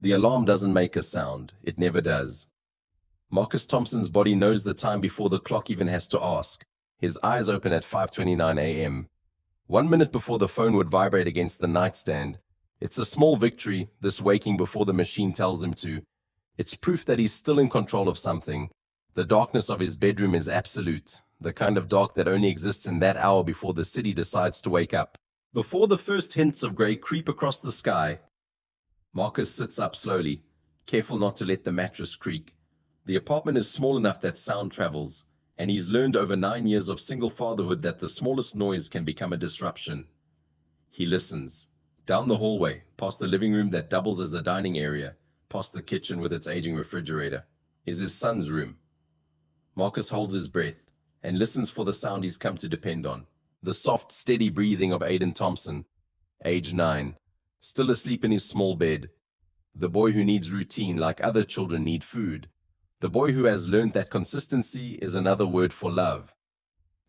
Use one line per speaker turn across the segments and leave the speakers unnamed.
The alarm doesn't make a sound. It never does. Marcus Thompson's body knows the time before the clock even has to ask. His eyes open at 5:29 a.m. 1 minute before the phone would vibrate against the nightstand. It's a small victory, this waking before the machine tells him to. It's proof that he's still in control of something. The darkness of his bedroom is absolute, the kind of dark that only exists in that hour before the city decides to wake up. Before the first hints of grey creep across the sky, Marcus sits up slowly, careful not to let the mattress creak. The apartment is small enough that sound travels, and he's learned over 9 years of single fatherhood that the smallest noise can become a disruption. He listens. Down the hallway, past the living room that doubles as a dining area, past the kitchen with its aging refrigerator, is his son's room. Marcus holds his breath and listens for the sound he's come to depend on. The soft, steady breathing of Aiden Thompson, age 9, still asleep in his small bed. The boy who needs routine like other children need food. The boy who has learned that consistency is another word for love.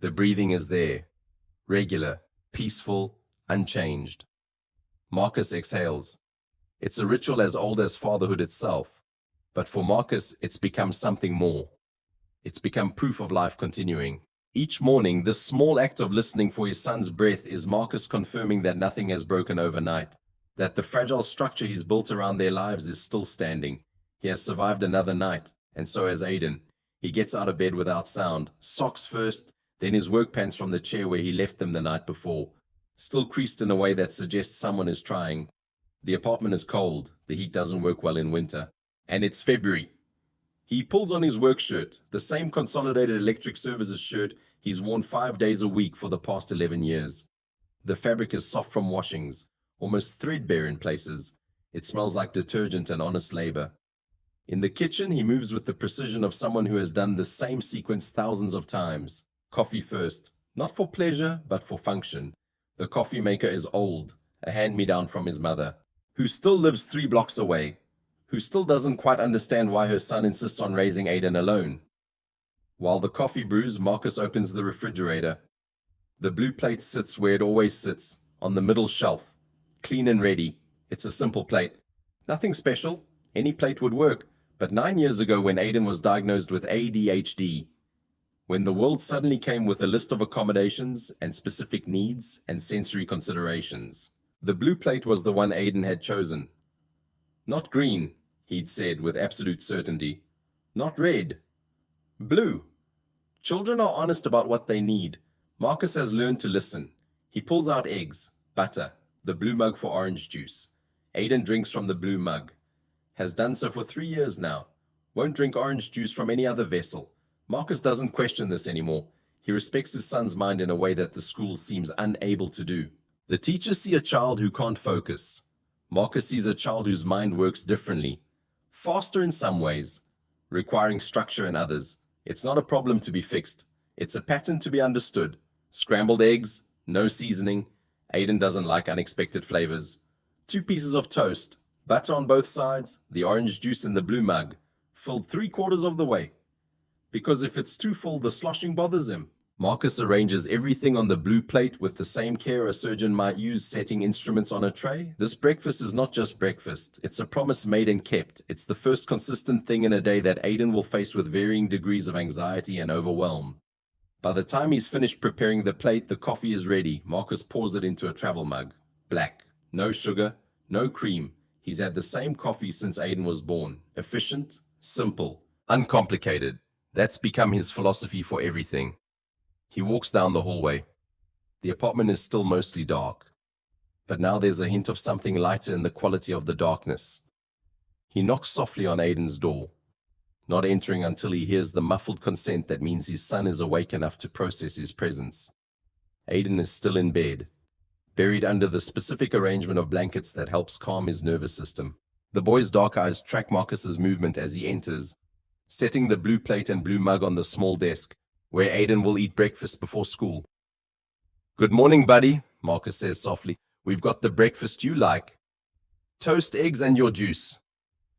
The breathing is there, regular, peaceful, unchanged. Marcus exhales. It's a ritual as old as fatherhood itself. But for Marcus, it's become something more. It's become proof of life continuing. Each morning, this small act of listening for his son's breath is Marcus confirming that nothing has broken overnight, that the fragile structure he's built around their lives is still standing. He has survived another night. And so has Aiden. He gets out of bed without sound, socks first, then his work pants from the chair where he left them the night before, still creased in a way that suggests someone is trying. The apartment is cold, the heat doesn't work well in winter, and it's February. He pulls on his work shirt, the same Consolidated Electric Services shirt he's worn 5 days a week for the past 11 years. The fabric is soft from washings, almost threadbare in places. It smells like detergent and honest labor. In the kitchen, he moves with the precision of someone who has done the same sequence thousands of times. Coffee first, not for pleasure, but for function. The coffee maker is old, a hand-me-down from his mother, who still lives 3 blocks away, who still doesn't quite understand why her son insists on raising Aiden alone. While the coffee brews, Marcus opens the refrigerator. The blue plate sits where it always sits, on the middle shelf, clean and ready. It's a simple plate. Nothing special. Any plate would work. But 9 years ago, when Aiden was diagnosed with ADHD, when the world suddenly came with a list of accommodations and specific needs and sensory considerations, the blue plate was the one Aiden had chosen. Not green, he'd said with absolute certainty. Not red. Blue. Children are honest about what they need. Marcus has learned to listen. He pulls out eggs, butter, the blue mug for orange juice. Aiden drinks from the blue mug. Has done so for 3 years now. Won't drink orange juice from any other vessel. Marcus doesn't question this anymore. He respects his son's mind in a way that the school seems unable to do. The teachers see a child who can't focus. Marcus sees a child whose mind works differently. Faster in some ways, requiring structure in others. It's not a problem to be fixed. It's a pattern to be understood. Scrambled eggs, no seasoning. Aiden doesn't like unexpected flavors. 2 pieces of toast. Butter on both sides, the orange juice in the blue mug, filled 3/4 of the way. Because if it's too full, the sloshing bothers him. Marcus arranges everything on the blue plate with the same care a surgeon might use setting instruments on a tray. This breakfast is not just breakfast. It's a promise made and kept. It's the first consistent thing in a day that Aiden will face with varying degrees of anxiety and overwhelm. By the time he's finished preparing the plate, the coffee is ready. Marcus pours it into a travel mug. Black. No sugar, no cream. He's had the same coffee since Aiden was born. Efficient, simple, uncomplicated. That's become his philosophy for everything. He walks down the hallway. The apartment is still mostly dark, but now there's a hint of something lighter in the quality of the darkness. He knocks softly on Aiden's door, not entering until he hears the muffled consent that means his son is awake enough to process his presence. Aiden is still in bed, buried under the specific arrangement of blankets that helps calm his nervous system. The boy's dark eyes track Marcus's movement as he enters, setting the blue plate and blue mug on the small desk, where Aiden will eat breakfast before school. "Good morning, buddy," Marcus says softly. "We've got the breakfast you like. Toast, eggs, and your juice."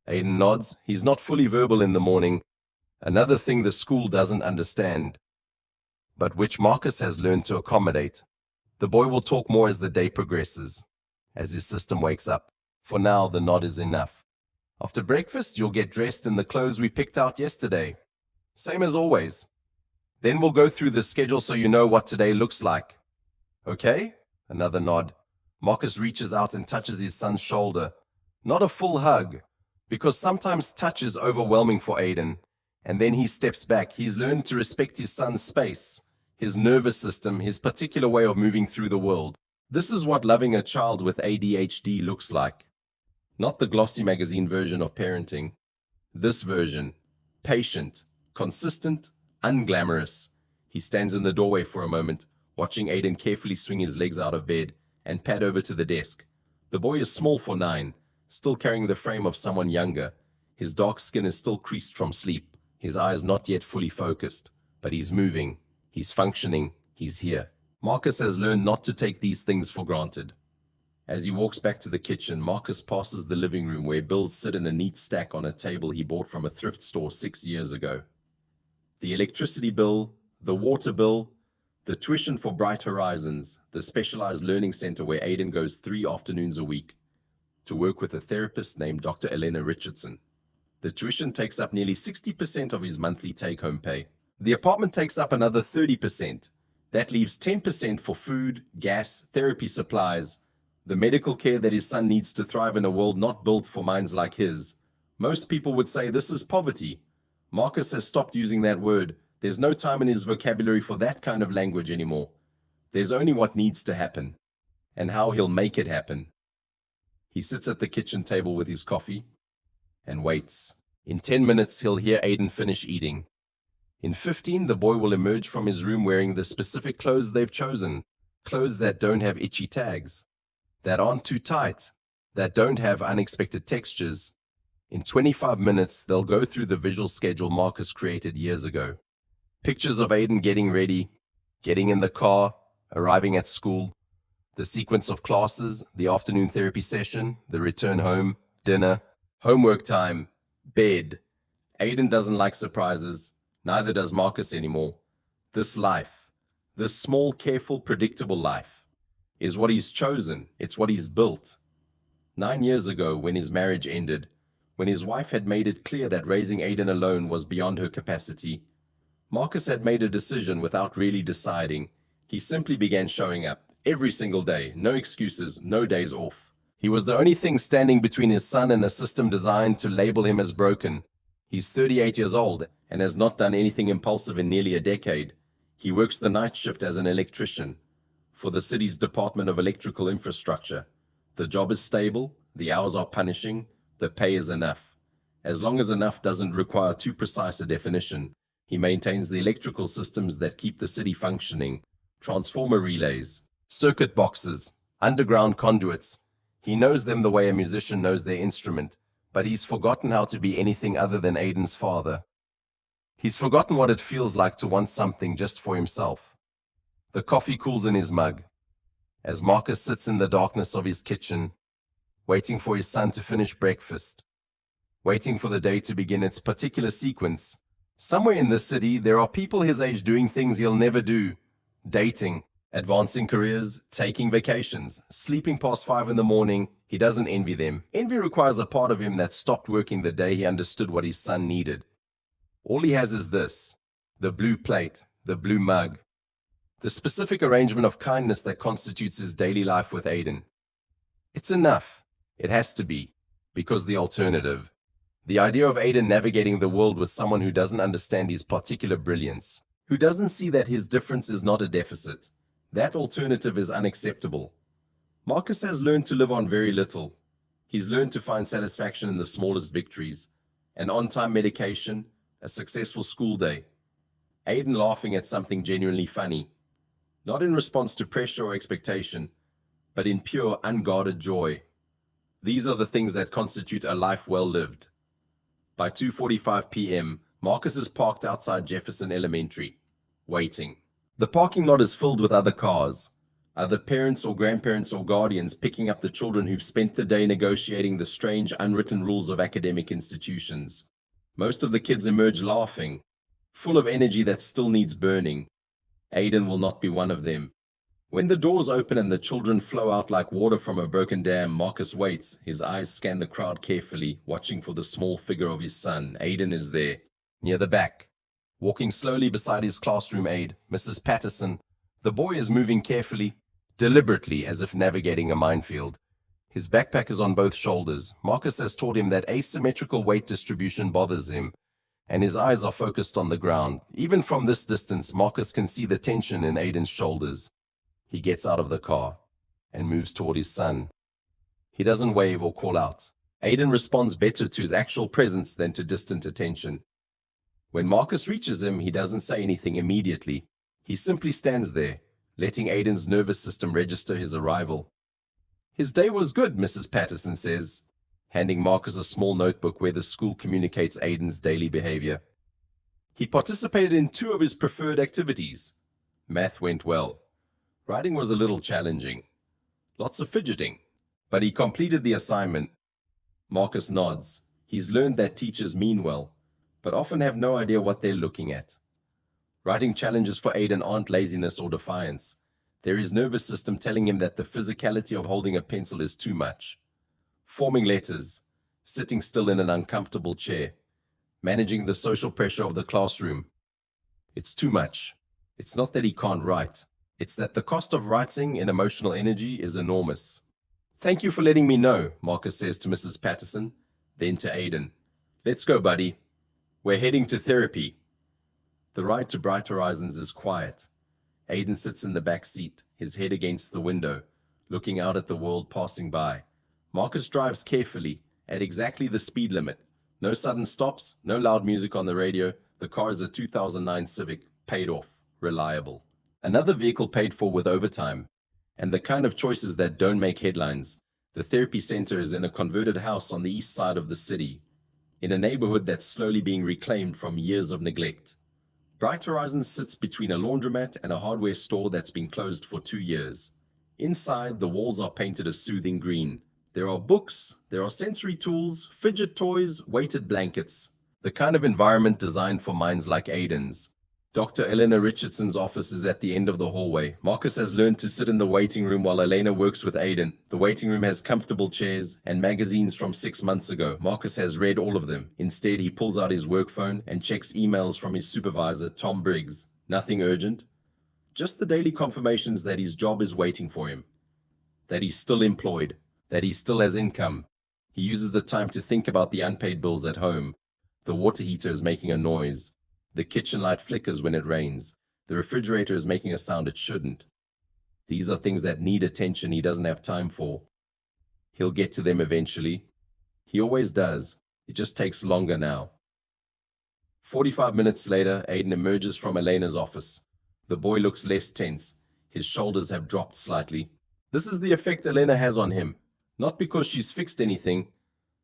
Aiden nods. He's not fully verbal in the morning, another thing the school doesn't understand, but which Marcus has learned to accommodate. The boy will talk more as the day progresses, as his system wakes up. For now, the nod is enough. After breakfast, you'll get dressed in the clothes we picked out yesterday. Same as always. Then we'll go through the schedule so you know what today looks like. Okay? Another nod. Marcus reaches out and touches his son's shoulder. Not a full hug, because sometimes touch is overwhelming for Aiden. And then he steps back. He's learned to respect his son's space, his nervous system, his particular way of moving through the world. This is what loving a child with ADHD looks like. Not the glossy magazine version of parenting. This version. Patient, consistent, unglamorous. He stands in the doorway for a moment, watching Aiden carefully swing his legs out of bed and pad over to the desk. The boy is small for 9, still carrying the frame of someone younger. His dark skin is still creased from sleep, his eyes not yet fully focused, but he's moving, he's functioning, he's here. Marcus has learned not to take these things for granted. As he walks back to the kitchen, Marcus passes the living room where bills sit in a neat stack on a table he bought from a thrift store 6 years ago. The electricity bill, the water bill, the tuition for Bright Horizons, the specialized learning center where Aiden goes 3 afternoons a week to work with a therapist named Dr. Elena Richardson. The tuition takes up nearly 60% of his monthly take-home pay. The apartment takes up another 30%. That leaves 10% for food, gas, therapy supplies, the medical care that his son needs to thrive in a world not built for minds like his. Most people would say this is poverty. Marcus has stopped using that word. There's no time in his vocabulary for that kind of language anymore. There's only what needs to happen, and how he'll make it happen. He sits at the kitchen table with his coffee and waits. In 10 minutes, he'll hear Aiden finish eating. In 15, the boy will emerge from his room wearing the specific clothes they've chosen, clothes that don't have itchy tags, that aren't too tight, that don't have unexpected textures. In 25 minutes, they'll go through the visual schedule Marcus created years ago. Pictures of Aiden getting ready, getting in the car, arriving at school, the sequence of classes, the afternoon therapy session, the return home, dinner, homework time, bed. Aiden doesn't like surprises, neither does Marcus anymore. This life, this small, careful, predictable life, is what he's chosen. It's what he's built. 9 years ago, when his marriage ended, when his wife had made it clear that raising Aiden alone was beyond her capacity, Marcus had made a decision without really deciding. He simply began showing up every single day, no excuses, no days off. He was the only thing standing between his son and a system designed to label him as broken. He's 38 years old and has not done anything impulsive in nearly a decade. He works the night shift as an electrician for the city's Department of Electrical Infrastructure. The job is stable, the hours are punishing, the pay is enough. As long as enough doesn't require too precise a definition, he maintains the electrical systems that keep the city functioning, transformer relays, circuit boxes, underground conduits. He knows them the way a musician knows their instrument, but he's forgotten how to be anything other than Aiden's father. He's forgotten what it feels like to want something just for himself. The coffee cools in his mug, as Marcus sits in the darkness of his kitchen, waiting for his son to finish breakfast, waiting for the day to begin its particular sequence. Somewhere in this city, there are people his age doing things he'll never do. Dating, advancing careers, taking vacations, sleeping past 5 in the morning. He doesn't envy them. Envy requires a part of him that stopped working the day he understood what his son needed. All he has is this, the blue plate, the blue mug, the specific arrangement of kindness that constitutes his daily life with Aiden. It's enough. It has to be, because the alternative, the idea of Aiden navigating the world with someone who doesn't understand his particular brilliance, who doesn't see that his difference is not a deficit, that alternative is unacceptable. Marcus has learned to live on very little. He's learned to find satisfaction in the smallest victories, an on-time medication, a successful school day, Aiden laughing at something genuinely funny, not in response to pressure or expectation, but in pure, unguarded joy. These are the things that constitute a life well lived. By 2:45 p.m., Marcus is parked outside Jefferson Elementary, waiting. The parking lot is filled with other cars, other parents or grandparents or guardians picking up the children who've spent the day negotiating the strange unwritten rules of academic institutions. Most of the kids emerge laughing, full of energy that still needs burning. Aiden will not be one of them. When the doors open and the children flow out like water from a broken dam, Marcus waits. His eyes scan the crowd carefully, watching for the small figure of his son. Aiden is there, near the back, walking slowly beside his classroom aide, Mrs. Patterson. The boy is moving carefully, deliberately, as if navigating a minefield. His backpack is on both shoulders. Marcus has taught him that asymmetrical weight distribution bothers him, and his eyes are focused on the ground. Even from this distance, Marcus can see the tension in Aiden's shoulders. He gets out of the car and moves toward his son. He doesn't wave or call out. Aiden responds better to his actual presence than to distant attention. When Marcus reaches him, he doesn't say anything immediately. He simply stands there, letting Aiden's nervous system register his arrival. "His day was good," Mrs. Patterson says, handing Marcus a small notebook where the school communicates Aiden's daily behavior. "He participated in 2 of his preferred activities. Math went well. Writing was a little challenging. Lots of fidgeting. But he completed the assignment." Marcus nods. He's learned that teachers mean well, but often have no idea what they're looking at. Writing challenges for Aiden aren't laziness or defiance. They're his nervous system telling him that the physicality of holding a pencil is too much. Forming letters, sitting still in an uncomfortable chair, managing the social pressure of the classroom. It's too much. It's not that he can't write. It's that the cost of writing in emotional energy is enormous. "Thank you for letting me know," Marcus says to Mrs. Patterson, then to Aiden. "Let's go, buddy. We're heading to therapy." The ride to Bright Horizons is quiet. Aiden sits in the back seat, his head against the window, looking out at the world passing by. Marcus drives carefully, at exactly the speed limit. No sudden stops, no loud music on the radio. The car is a 2009 Civic, paid off, reliable. Another vehicle paid for with overtime. And the kind of choices that don't make headlines. The therapy center is in a converted house on the east side of the city, in a neighborhood that's slowly being reclaimed from years of neglect. Bright Horizons sits between a laundromat and a hardware store that's been closed for 2 years. Inside, the walls are painted a soothing green. There are books, there are sensory tools, fidget toys, weighted blankets. The kind of environment designed for minds like Aiden's. Dr. Elena Richardson's office is at the end of the hallway. Marcus has learned to sit in the waiting room while Elena works with Aiden. The waiting room has comfortable chairs and magazines from 6 months ago. Marcus has read all of them. Instead, he pulls out his work phone and checks emails from his supervisor, Tom Briggs. Nothing urgent. Just the daily confirmations that his job is waiting for him. That he's still employed. That he still has income. He uses the time to think about the unpaid bills at home. The water heater is making a noise. The kitchen light flickers when it rains. The refrigerator is making a sound it shouldn't. These are things that need attention he doesn't have time for. He'll get to them eventually. He always does. It just takes longer now. 45 minutes later, Aiden emerges from Elena's office. The boy looks less tense. His shoulders have dropped slightly. This is the effect Elena has on him. Not because she's fixed anything,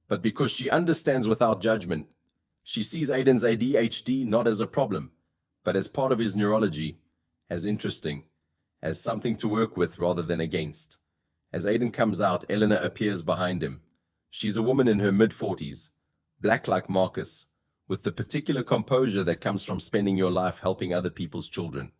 but because she understands without judgment. She sees Aiden's ADHD not as a problem, but as part of his neurology, as interesting, as something to work with rather than against. As Aiden comes out, Elena appears behind him. She's a woman in her mid-40s, black like Marcus, with the particular composure that comes from spending your life helping other people's children.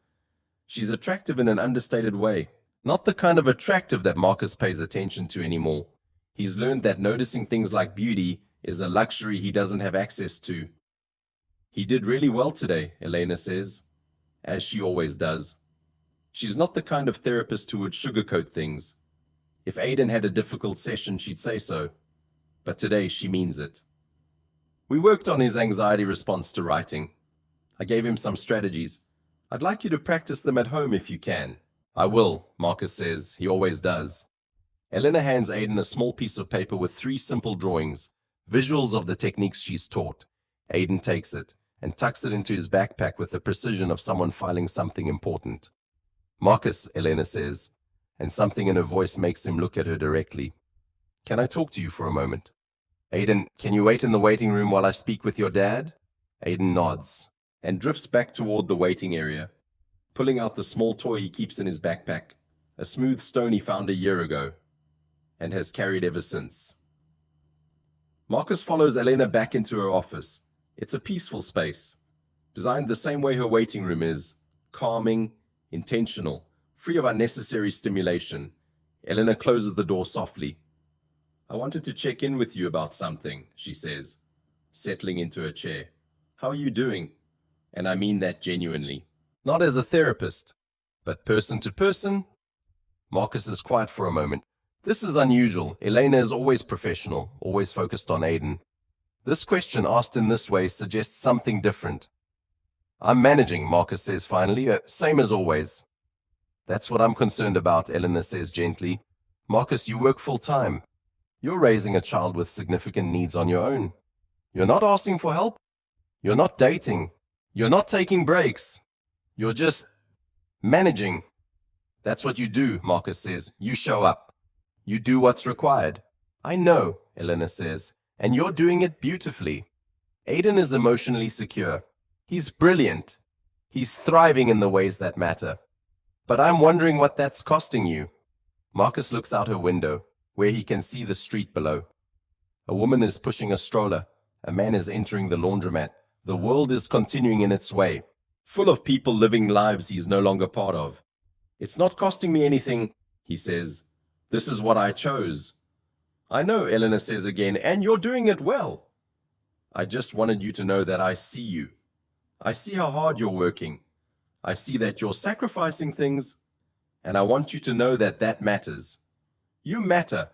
She's attractive in an understated way, not the kind of attractive that Marcus pays attention to anymore. He's learned that noticing things like beauty is a luxury he doesn't have access to. "He did really well today," Elena says, as she always does. She's not the kind of therapist who would sugarcoat things. If Aiden had a difficult session, she'd say so. But today she means it. "We worked on his anxiety response to writing. I gave him some strategies. I'd like you to practice them at home if you can." "I will," Marcus says. He always does. Elena hands Aiden a small piece of paper with 3 simple drawings, visuals of the techniques she's taught. Aiden takes it and tucks it into his backpack with the precision of someone filing something important. "Marcus," Elena says, and something in her voice makes him look at her directly. "Can I talk to you for a moment?" "Aiden, can you wait in the waiting room while I speak with your dad?" Aiden nods and drifts back toward the waiting area, pulling out the small toy he keeps in his backpack, a smooth stone he found a year ago and has carried ever since. Marcus follows Elena back into her office. It's a peaceful space, designed the same way her waiting room is, calming, intentional, free of unnecessary stimulation. Elena closes the door softly. I wanted to check in with you about something, she says, settling into her chair. How are you doing? And I mean that genuinely. Not as a therapist, but person to person. Marcus is quiet for a moment. This is unusual. Elena is always professional, always focused on Aiden. This question asked in this way suggests something different. I'm managing, Marcus says finally, same as always. That's what I'm concerned about, Elena says gently. Marcus, you work full-time. You're raising a child with significant needs on your own. You're not asking for help. You're not dating. You're not taking breaks. You're just managing. That's what you do, Marcus says. You show up. You do what's required. I know, Elena says, and you're doing it beautifully. Aiden is emotionally secure. He's brilliant. He's thriving in the ways that matter. But I'm wondering what that's costing you. Marcus looks out her window, where he can see the street below. A woman is pushing a stroller. A man is entering the laundromat. The world is continuing in its way, full of people living lives he's no longer part of. It's not costing me anything, he says. This is what I chose. I know, Elena says again, and you're doing it well. I just wanted you to know that I see you. I see how hard you're working. I see that you're sacrificing things, and I want you to know that that matters. You matter.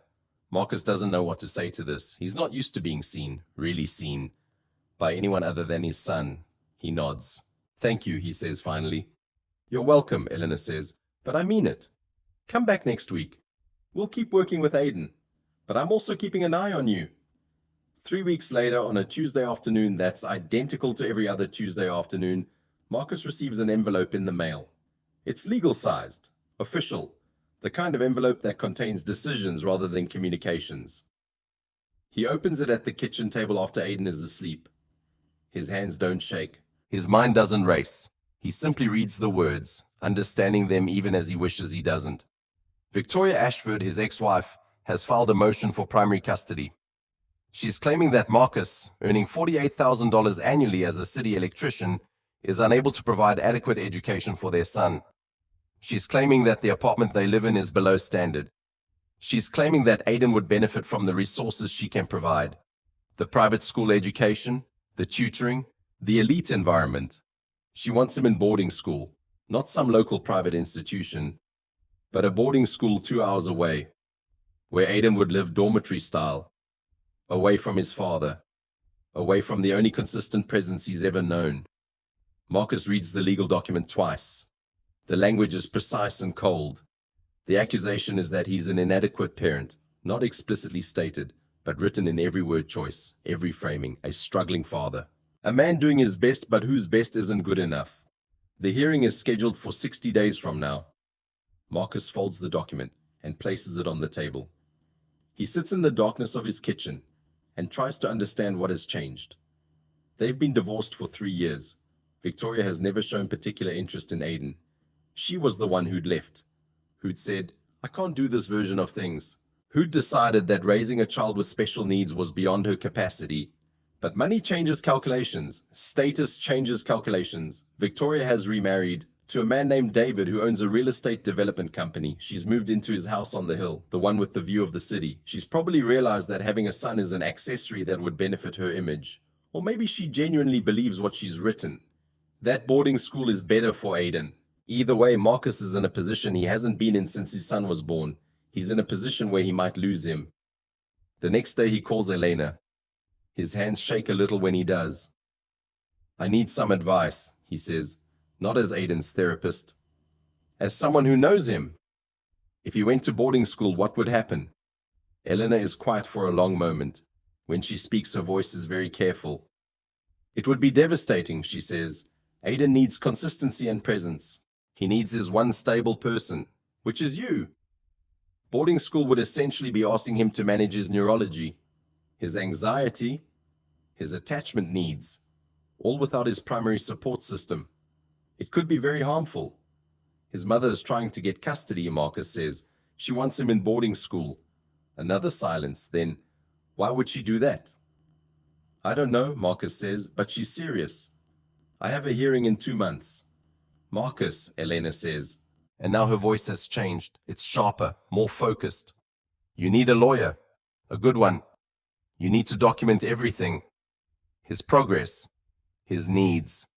Marcus doesn't know what to say to this. He's not used to being seen, really seen, by anyone other than his son. He nods. Thank you, he says finally. You're welcome, Elena says, but I mean it. Come back next week. We'll keep working with Aiden, but I'm also keeping an eye on you. 3 weeks later, on a Tuesday afternoon that's identical to every other Tuesday afternoon, Marcus receives an envelope in the mail. It's legal-sized, official, the kind of envelope that contains decisions rather than communications. He opens it at the kitchen table after Aiden is asleep. His hands don't shake. His mind doesn't race. He simply reads the words, understanding them even as he wishes he doesn't. Victoria Ashford, his ex-wife, has filed a motion for primary custody. She's claiming that Marcus, earning $48,000 annually as a city electrician, is unable to provide adequate education for their son. She's claiming that the apartment they live in is below standard. She's claiming that Aiden would benefit from the resources she can provide. The private school education, the tutoring, the elite environment. She wants him in boarding school, not some local private institution, but a boarding school 2 hours away, where Aiden would live dormitory style, away from his father, away from the only consistent presence he's ever known. Marcus reads the legal document twice. The language is precise and cold. The accusation is that he's an inadequate parent, not explicitly stated, but written in every word choice, every framing, a struggling father. A man doing his best, but whose best isn't good enough. The hearing is scheduled for 60 days from now. Marcus folds the document and places it on the table. He sits in the darkness of his kitchen and tries to understand what has changed. They've been divorced for 3 years. Victoria has never shown particular interest in Aiden. She was the one who'd left, who'd said, I can't do this version of things, who'd decided that raising a child with special needs was beyond her capacity. But money changes calculations. Status changes calculations. Victoria has remarried to a man named David who owns a real estate development company. She's moved into his house on the hill, the one with the view of the city. She's probably realized that having a son is an accessory that would benefit her image. Or maybe she genuinely believes what she's written. That boarding school is better for Aiden. Either way, Marcus is in a position he hasn't been in since his son was born. He's in a position where he might lose him. The next day he calls Elena. His hands shake a little when he does. I need some advice, he says, not as Aiden's therapist, as someone who knows him. If he went to boarding school, what would happen? Elena is quiet for a long moment. When she speaks, her voice is very careful. It would be devastating, she says. Aiden needs consistency and presence. He needs his one stable person, which is you. Boarding school would essentially be asking him to manage his neurology, his anxiety, his attachment needs, all without his primary support system. It could be very harmful. His mother is trying to get custody, Marcus says. She wants him in boarding school. Another silence. Then, why would she do that? I don't know, Marcus says, but she's serious. I have a hearing in 2 months. Marcus, Elena says, And now her voice has changed. It's sharper, more focused. You need a lawyer. A good one. You need to document everything. His progress. His needs.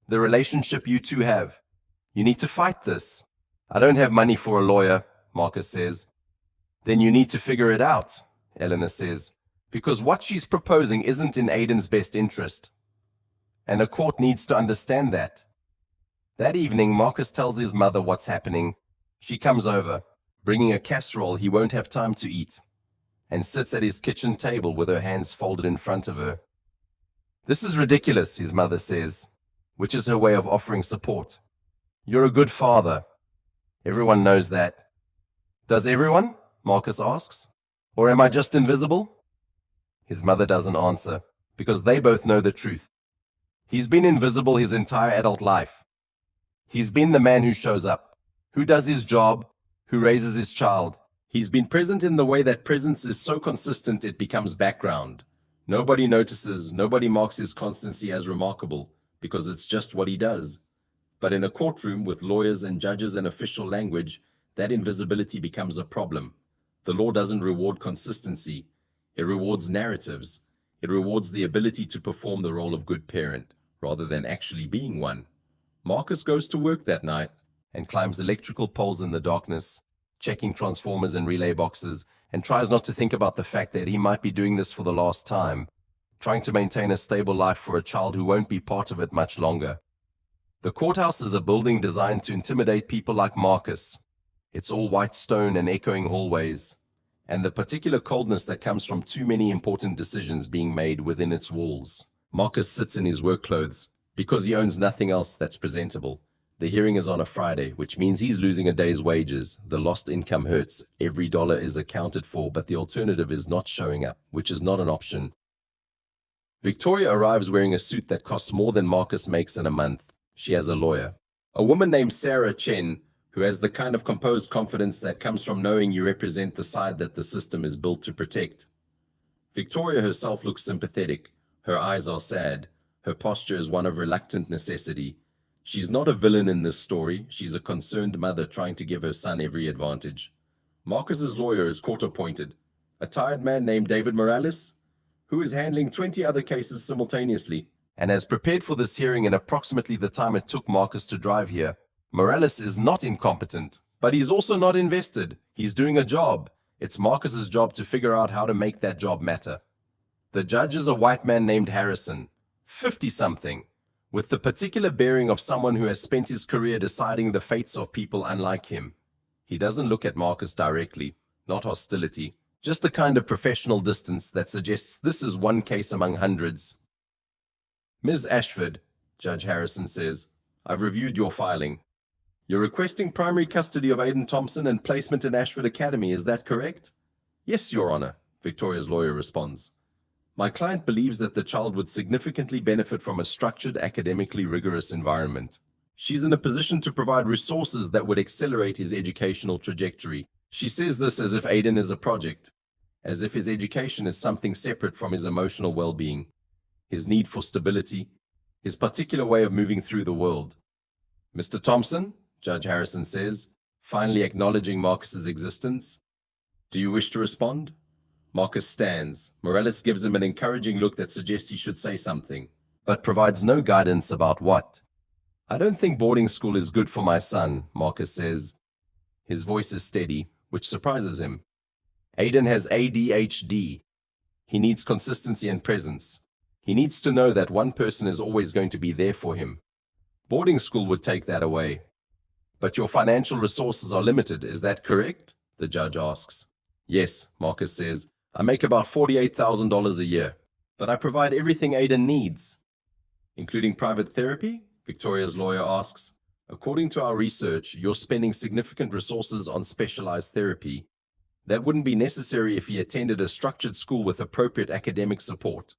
The relationship you two have. You need to fight this. I don't have money for a lawyer, Marcus says. Then you need to figure it out, Eleanor says, because what she's proposing isn't in Aiden's best interest. And a court needs to understand that. That evening, Marcus tells his mother what's happening. She comes over, bringing a casserole he won't have time to eat, and sits at his kitchen table with her hands folded in front of her. This is ridiculous, his mother says, which is her way of offering support. You're a good father. Everyone knows that. Does everyone? Marcus asks. Or am I just invisible? His mother doesn't answer, because they both know the truth. He's been invisible his entire adult life. He's been the man who shows up, who does his job, who raises his child. He's been present in the way that presence is so consistent it becomes background. Nobody notices, nobody marks his constancy as remarkable, because it's just what he does. But in a courtroom with lawyers and judges and official language, that invisibility becomes a problem. The law doesn't reward consistency. It rewards narratives. It rewards the ability to perform the role of good parent, rather than actually being one. Marcus goes to work that night and climbs electrical poles in the darkness, checking transformers and relay boxes, and tries not to think about the fact that he might be doing this for the last time, trying to maintain a stable life for a child who won't be part of it much longer. The courthouse is a building designed to intimidate people like Marcus. It's all white stone and echoing hallways, and the particular coldness that comes from too many important decisions being made within its walls. Marcus sits in his work clothes, because he owns nothing else that's presentable. The hearing is on a Friday, which means he's losing a day's wages. The lost income hurts. Every dollar is accounted for, but the alternative is not showing up, which is not an option. Victoria arrives wearing a suit that costs more than Marcus makes in a month. She has a lawyer, a woman named Sarah Chen, who has the kind of composed confidence that comes from knowing you represent the side that the system is built to protect. Victoria herself looks sympathetic. Her eyes are sad. Her posture is one of reluctant necessity. She's not a villain in this story. She's a concerned mother trying to give her son every advantage. Marcus's lawyer is court-appointed, a tired man named David Morales, who is handling 20 other cases simultaneously, and has prepared for this hearing in approximately the time it took Marcus to drive here. Morales is not incompetent, but he's also not invested. He's doing a job. It's Marcus's job to figure out how to make that job matter. The judge is a white man named Harrison, 50-something, with the particular bearing of someone who has spent his career deciding the fates of people unlike him. He doesn't look at Marcus directly, not hostility, just a kind of professional distance that suggests this is one case among hundreds. Ms. Ashford, Judge Harrison says, I've reviewed your filing. You're requesting primary custody of Aiden Thompson and placement in Ashford Academy, is that correct? Yes, Your Honor, Victoria's lawyer responds. My client believes that the child would significantly benefit from a structured, academically rigorous environment. She's in a position to provide resources that would accelerate his educational trajectory. She says this as if Aiden is a project, as if his education is something separate from his emotional well-being, his need for stability, his particular way of moving through the world. Mr. Thompson, Judge Harrison says, finally acknowledging Marcus's existence. Do you wish to respond? Marcus stands. Morales gives him an encouraging look that suggests he should say something, but provides no guidance about what. I don't think boarding school is good for my son, Marcus says. His voice is steady, which surprises him. Aiden has ADHD. He needs consistency and presence. He needs to know that one person is always going to be there for him. Boarding school would take that away. But your financial resources are limited, is that correct? The judge asks. Yes, Marcus says. I make about $48,000 a year, but I provide everything Aiden needs. Including private therapy? Victoria's lawyer asks. According to our research, you're spending significant resources on specialized therapy. That wouldn't be necessary if he attended a structured school with appropriate academic support.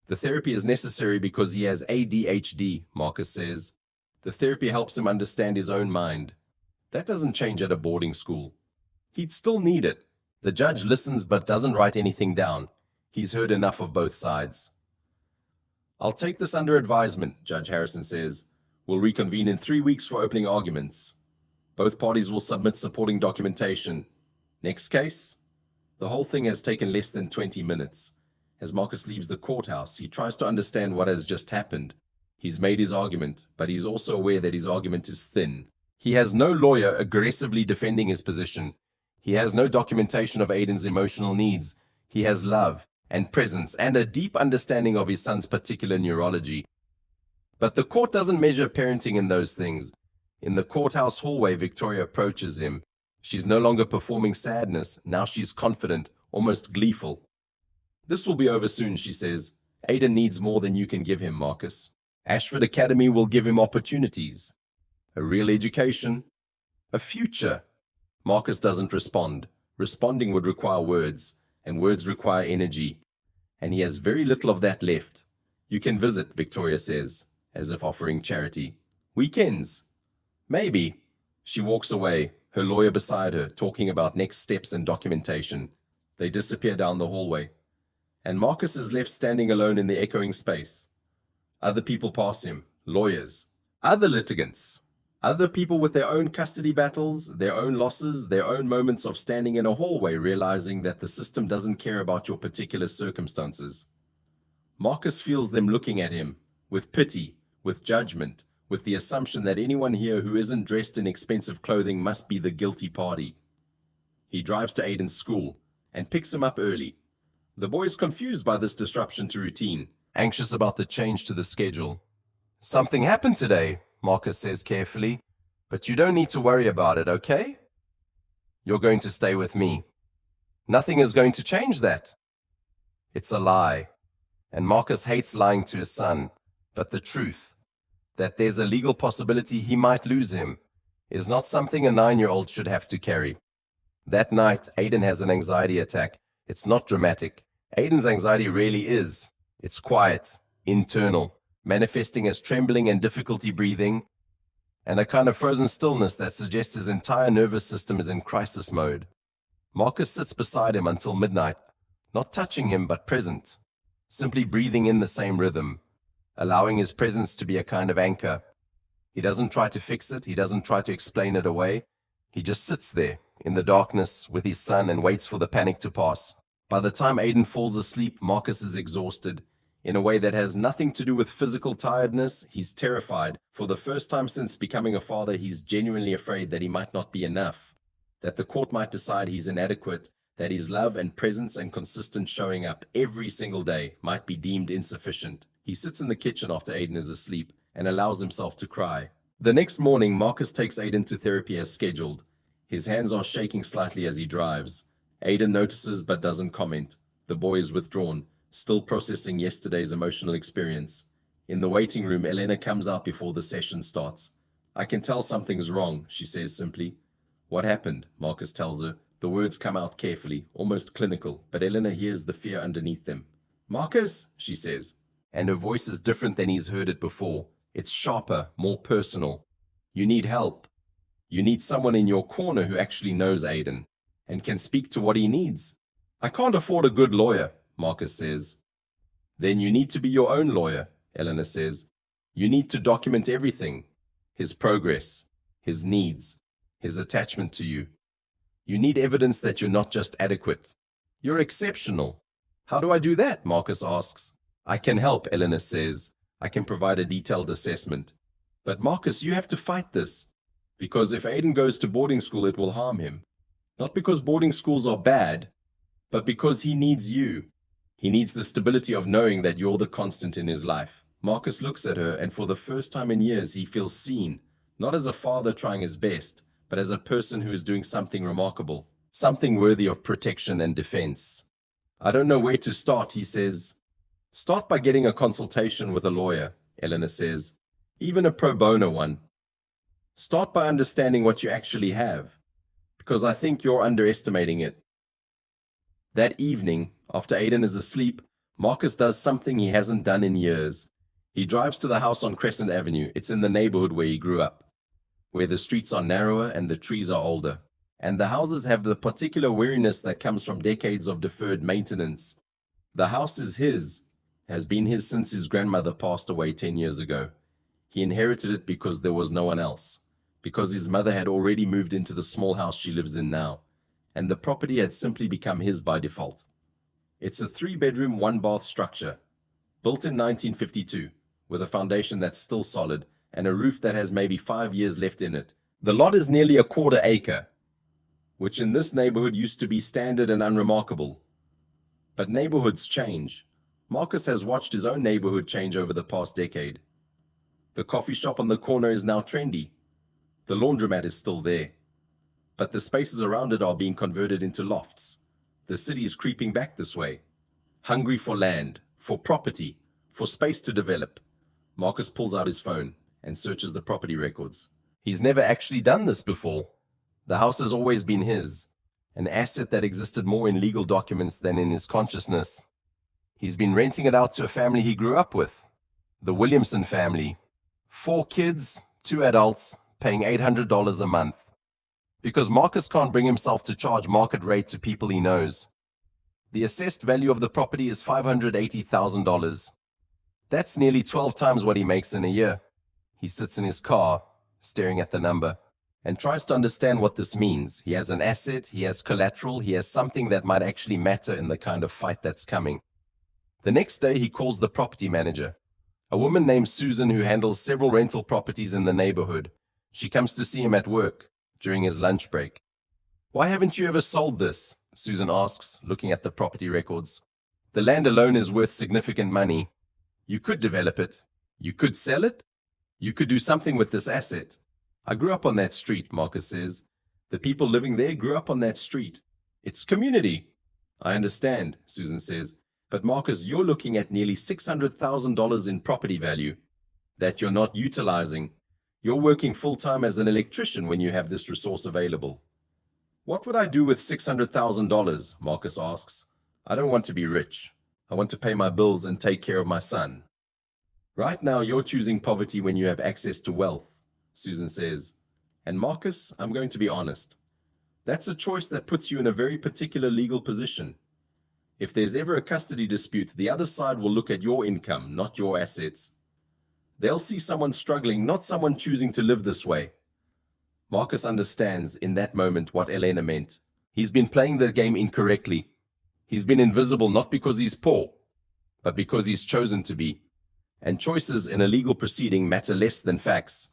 The therapy is necessary because he has ADHD, Marcus says. The therapy helps him understand his own mind. That doesn't change at a boarding school. He'd still need it. The judge listens but doesn't write anything down. He's heard enough of both sides. I'll take this under advisement, Judge Harrison says. We'll reconvene in 3 weeks for opening arguments. Both parties will submit supporting documentation. Next case? The whole thing has taken less than 20 minutes. As Marcus leaves the courthouse, he tries to understand what has just happened. He's made his argument, but he's also aware that his argument is thin. He has no lawyer aggressively defending his position. He has no documentation of Aiden's emotional needs. He has love and presence and a deep understanding of his son's particular neurology. But the court doesn't measure parenting in those things. In the courthouse hallway, Victoria approaches him. She's no longer performing sadness. Now she's confident, almost gleeful. "This will be over soon," she says. "Aiden needs more than you can give him, Marcus. Ashford Academy will give him opportunities. A real education. A future." Marcus doesn't respond. Responding would require words, and words require energy. And he has very little of that left. "You can visit," Victoria says, as if offering charity. "Weekends." "Maybe." She walks away, her lawyer beside her, talking about next steps and documentation. They disappear down the hallway. And Marcus is left standing alone in the echoing space. Other people pass him, lawyers, other litigants, other people with their own custody battles, their own losses, their own moments of standing in a hallway realizing that the system doesn't care about your particular circumstances. Marcus feels them looking at him, with pity, with judgment, with the assumption that anyone here who isn't dressed in expensive clothing must be the guilty party. He drives to Aiden's school and picks him up early. The boy is confused by this disruption to routine, anxious about the change to the schedule. "Something happened today," Marcus says carefully, "but you don't need to worry about it, okay? You're going to stay with me. Nothing is going to change that." It's a lie, and Marcus hates lying to his son, but the truth, that there's a legal possibility he might lose him, is not something a 9-year-old should have to carry. That night, Aiden has an anxiety attack. It's not dramatic. Aiden's anxiety really is. It's quiet, internal, manifesting as trembling and difficulty breathing, and a kind of frozen stillness that suggests his entire nervous system is in crisis mode. Marcus sits beside him until midnight, not touching him but present, simply breathing in the same rhythm, allowing his presence to be a kind of anchor. He doesn't try to fix it, he doesn't try to explain it away. He just sits there, in the darkness, with his son and waits for the panic to pass. By the time Aiden falls asleep, Marcus is exhausted. In a way that has nothing to do with physical tiredness, he's terrified. For the first time since becoming a father, he's genuinely afraid that he might not be enough, that the court might decide he's inadequate, that his love and presence and consistent showing up every single day might be deemed insufficient. He sits in the kitchen after Aiden is asleep and allows himself to cry. The next morning, Marcus takes Aiden to therapy as scheduled. His hands are shaking slightly as he drives. Aiden notices but doesn't comment. The boy is withdrawn, still processing yesterday's emotional experience. In the waiting room, Elena comes out before the session starts. "I can tell something's wrong," she says simply. "What happened?" Marcus tells her. The words come out carefully, almost clinical, but Elena hears the fear underneath them. "Marcus," she says, and her voice is different than he's heard it before. It's sharper, more personal. "You need help. You need someone in your corner who actually knows Aiden and can speak to what he needs." "I can't afford a good lawyer," Marcus says. "Then you need to be your own lawyer," Elena says. "You need to document everything. His progress, his needs, his attachment to you. You need evidence that you're not just adequate. You're exceptional." "How do I do that?" Marcus asks. "I can help," Elena says. "I can provide a detailed assessment. But Marcus, you have to fight this. Because if Aiden goes to boarding school, it will harm him. Not because boarding schools are bad, but because he needs you. He needs the stability of knowing that you're the constant in his life." Marcus looks at her, and for the first time in years, he feels seen, not as a father trying his best, but as a person who is doing something remarkable, something worthy of protection and defense. "I don't know where to start," he says. "Start by getting a consultation with a lawyer," Elena says, "even a pro bono one. Start by understanding what you actually have, because I think you're underestimating it." That evening, after Aiden is asleep, Marcus does something he hasn't done in years. He drives to the house on Crescent Avenue. It's in the neighborhood where he grew up, where the streets are narrower and the trees are older, and the houses have the particular weariness that comes from decades of deferred maintenance. The house is his, has been his since his grandmother passed away 10 years ago. He inherited it because there was no one else, because his mother had already moved into the small house she lives in now, and the property had simply become his by default. It's a 3-bedroom, 1-bath structure, built in 1952, with a foundation that's still solid and a roof that has maybe 5 years left in it. The lot is nearly a quarter acre, which in this neighborhood used to be standard and unremarkable. But neighborhoods change. Marcus has watched his own neighborhood change over the past decade. The coffee shop on the corner is now trendy. The laundromat is still there. But the spaces around it are being converted into lofts. The city is creeping back this way. Hungry for land, for property, for space to develop. Marcus pulls out his phone and searches the property records. He's never actually done this before. The house has always been his, an asset that existed more in legal documents than in his consciousness. He's been renting it out to a family he grew up with, the Williamson family. 4 kids, 2 adults, paying $800 a month. Because Marcus can't bring himself to charge market rate to people he knows. The assessed value of the property is $580,000. That's nearly 12 times what he makes in a year. He sits in his car, staring at the number, and tries to understand what this means. He has an asset, he has collateral, he has something that might actually matter in the kind of fight that's coming. The next day he calls the property manager, a woman named Susan who handles several rental properties in the neighborhood. She comes to see him at work during his lunch break. "Why haven't you ever sold this?" Susan asks, looking at the property records. "The land alone is worth significant money. You could develop it. You could sell it. You could do something with this asset." "I grew up on that street," Marcus says. "The people living there grew up on that street. It's community." "I understand," Susan says. "But Marcus, you're looking at nearly $600,000 in property value that you're not utilizing. You're working full-time as an electrician when you have this resource available." "What would I do with $600,000? Marcus asks. "I don't want to be rich. I want to pay my bills and take care of my son." "Right now, you're choosing poverty when you have access to wealth," Susan says. "And Marcus, I'm going to be honest. That's a choice that puts you in a very particular legal position. If there's ever a custody dispute, the other side will look at your income, not your assets. They'll see someone struggling, not someone choosing to live this way." Marcus understands in that moment what Elena meant. He's been playing the game incorrectly. He's been invisible not because he's poor, but because he's chosen to be. And choices in a legal proceeding matter less than facts.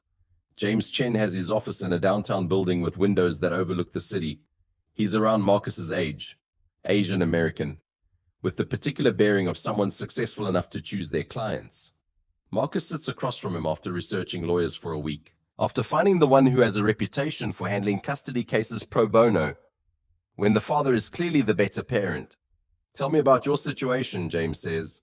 James Chen has his office in a downtown building with windows that overlook the city. He's around Marcus's age, Asian American, with the particular bearing of someone successful enough to choose their clients. Marcus sits across from him after researching lawyers for a week, after finding the one who has a reputation for handling custody cases pro bono, when the father is clearly the better parent. "Tell me about your situation," James says.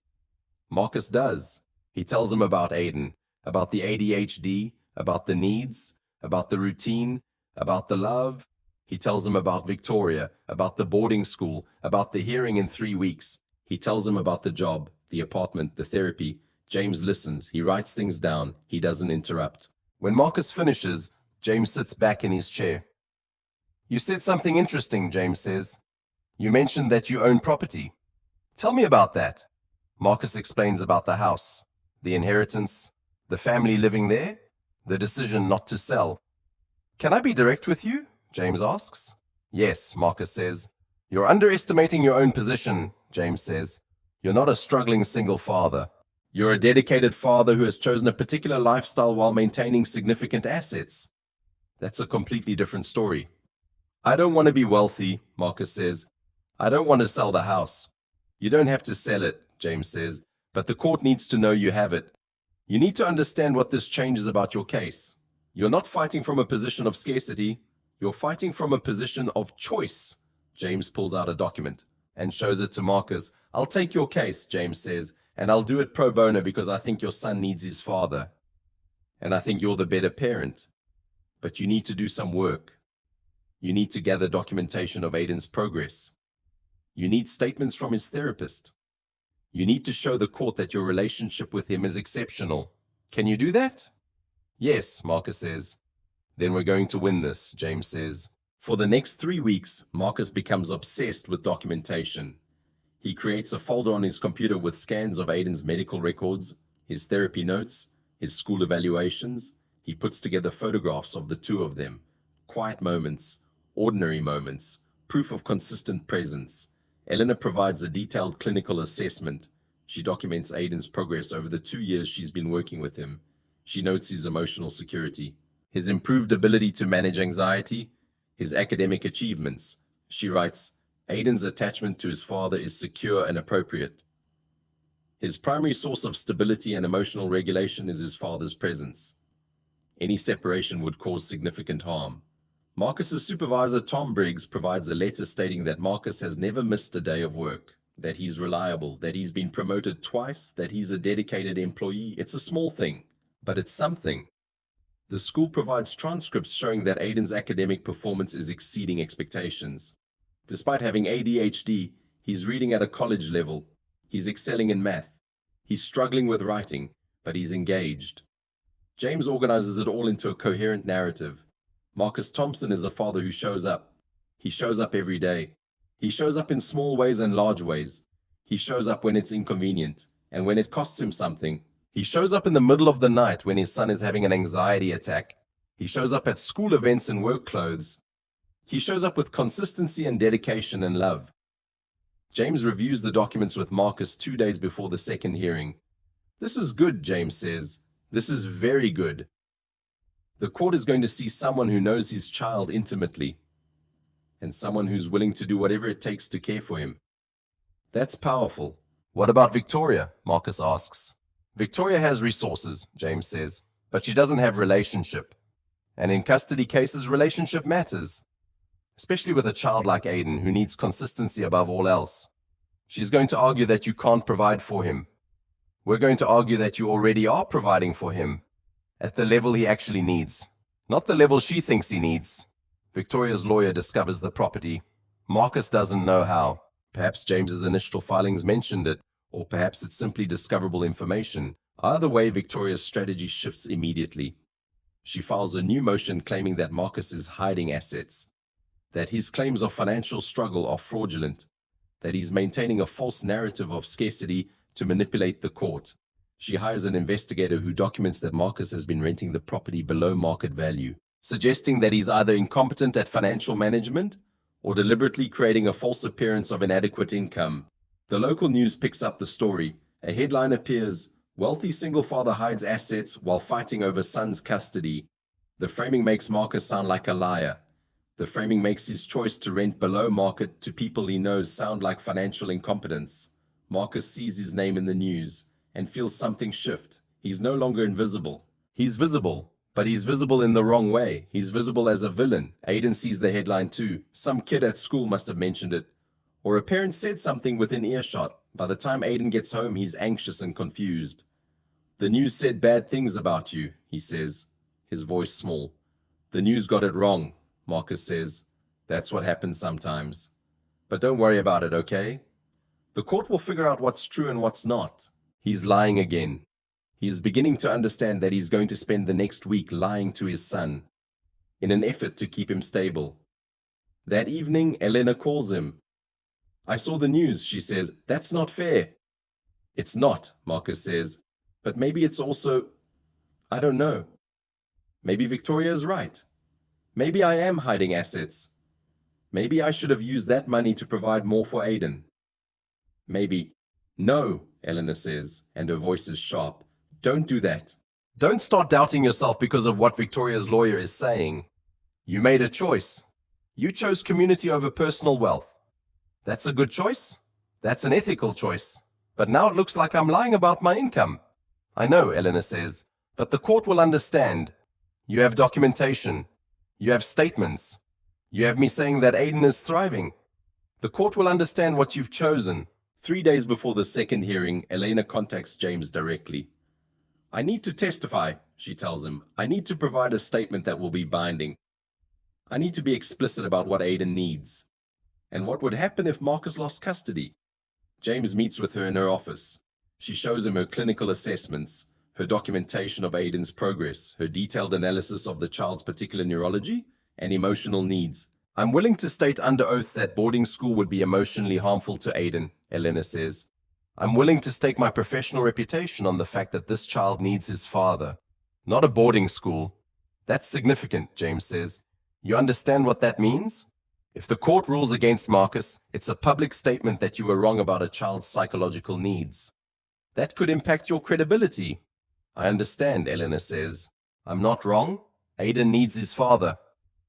Marcus does. He tells him about Aiden, about the ADHD, about the needs, about the routine, about the love. He tells him about Victoria, about the boarding school, about the hearing in 3 weeks. He tells him about the job, the apartment, the therapy. James listens. He writes things down. He doesn't interrupt. When Marcus finishes, James sits back in his chair. "You said something interesting," James says. "You mentioned that you own property. Tell me about that." Marcus explains about the house, the inheritance, the family living there, the decision not to sell. "Can I be direct with you?" James asks. "Yes," Marcus says. "You're underestimating your own position," James says. "You're not a struggling single father. You're a dedicated father who has chosen a particular lifestyle while maintaining significant assets. That's a completely different story." "I don't want to be wealthy," Marcus says. "I don't want to sell the house." "You don't have to sell it," James says, "but the court needs to know you have it. You need to understand what this changes about your case. You're not fighting from a position of scarcity. You're fighting from a position of choice." James pulls out a document and shows it to Marcus. "I'll take your case," James says, "and I'll do it pro bono because I think your son needs his father. And I think you're the better parent. But you need to do some work. You need to gather documentation of Aiden's progress. You need statements from his therapist. You need to show the court that your relationship with him is exceptional. Can you do that?" "Yes," Marcus says. "Then we're going to win this," James says. For the next 3 weeks, Marcus becomes obsessed with documentation. He creates a folder on his computer with scans of Aiden's medical records, his therapy notes, his school evaluations, He puts together photographs of the two of them. Quiet moments, ordinary moments, proof of consistent presence. Elena provides a detailed clinical assessment. She documents Aiden's progress over the 2 years she's been working with him. She notes his emotional security, his improved ability to manage anxiety, his academic achievements. She writes, Aiden's attachment to his father is secure and appropriate. His primary source of stability and emotional regulation is his father's presence. Any separation would cause significant harm. Marcus's supervisor, Tom Briggs, provides a letter stating that Marcus has never missed a day of work, that he's reliable, that he's been promoted twice, that he's a dedicated employee. It's a small thing, but it's something. The school provides transcripts showing that Aiden's academic performance is exceeding expectations. Despite having ADHD, he's reading at a college level. He's excelling in math. He's struggling with writing, but he's engaged. James organizes it all into a coherent narrative. Marcus Thompson is a father who shows up. He shows up every day. He shows up in small ways and large ways. He shows up when it's inconvenient and when it costs him something. He shows up in the middle of the night when his son is having an anxiety attack. He shows up at school events in work clothes. He shows up with consistency and dedication and love. James reviews the documents with Marcus 2 days before the second hearing. This is good, James says. This is very good. The court is going to see someone who knows his child intimately, and someone who's willing to do whatever it takes to care for him. That's powerful. What about Victoria? Marcus asks. Victoria has resources, James says, but she doesn't have relationship. And in custody cases, relationship matters, especially with a child like Aiden who needs consistency above all else. She's going to argue that you can't provide for him. We're going to argue that you already are providing for him at the level he actually needs, not the level she thinks he needs. Victoria's lawyer discovers the property. Marcus doesn't know how. Perhaps James's initial filings mentioned it, or perhaps it's simply discoverable information. Either way, Victoria's strategy shifts immediately. She files a new motion claiming that Marcus is hiding assets, that his claims of financial struggle are fraudulent, that he's maintaining a false narrative of scarcity to manipulate the court. She hires an investigator who documents that Marcus has been renting the property below market value, suggesting that he's either incompetent at financial management or deliberately creating a false appearance of inadequate income. The local news picks up the story. A headline appears, "Wealthy single father hides assets while fighting over son's custody." The framing makes Marcus sound like a liar. The framing makes his choice to rent below market to people he knows sound like financial incompetence. Marcus sees his name in the news and feels something shift. He's no longer invisible. He's visible, but he's visible in the wrong way. He's visible as a villain. Aiden sees the headline too. Some kid at school must have mentioned it, or a parent said something within earshot. By the time Aiden gets home, he's anxious and confused. "The news said bad things about you," he says, his voice small. "The news got it wrong," Marcus says. "That's what happens sometimes. But don't worry about it, okay? The court will figure out what's true and what's not." He's lying again. He is beginning to understand that he's going to spend the next week lying to his son in an effort to keep him stable. That evening, Elena calls him. "I saw the news," she says. "That's not fair." "It's not," Marcus says. "But maybe it's also, I don't know. Maybe Victoria is right. Maybe I am hiding assets. Maybe I should have used that money to provide more for Aiden. Maybe." "No," Elena says, and her voice is sharp. "Don't do that. Don't start doubting yourself because of what Victoria's lawyer is saying. You made a choice. You chose community over personal wealth. That's a good choice. That's an ethical choice. But now it looks like I'm lying about my income." "I know," Elena says, "but the court will understand. You have documentation. You have statements. You have me saying that Aiden is thriving. The court will understand what you've chosen." 3 days before the second hearing, Elena contacts James directly. "I need to testify," she tells him. "I need to provide a statement that will be binding. I need to be explicit about what Aiden needs and what would happen if Marcus lost custody." James meets with her in her office. She shows him her clinical assessments, her documentation of Aiden's progress, her detailed analysis of the child's particular neurology and emotional needs. "I'm willing to state under oath that boarding school would be emotionally harmful to Aiden," Elena says. "I'm willing to stake my professional reputation on the fact that this child needs his father." Not a boarding school. That's significant, James says. You understand what that means? If the court rules against Marcus, it's a public statement that you were wrong about a child's psychological needs. That could impact your credibility. I understand, Eleanor says. I'm not wrong. Aiden needs his father.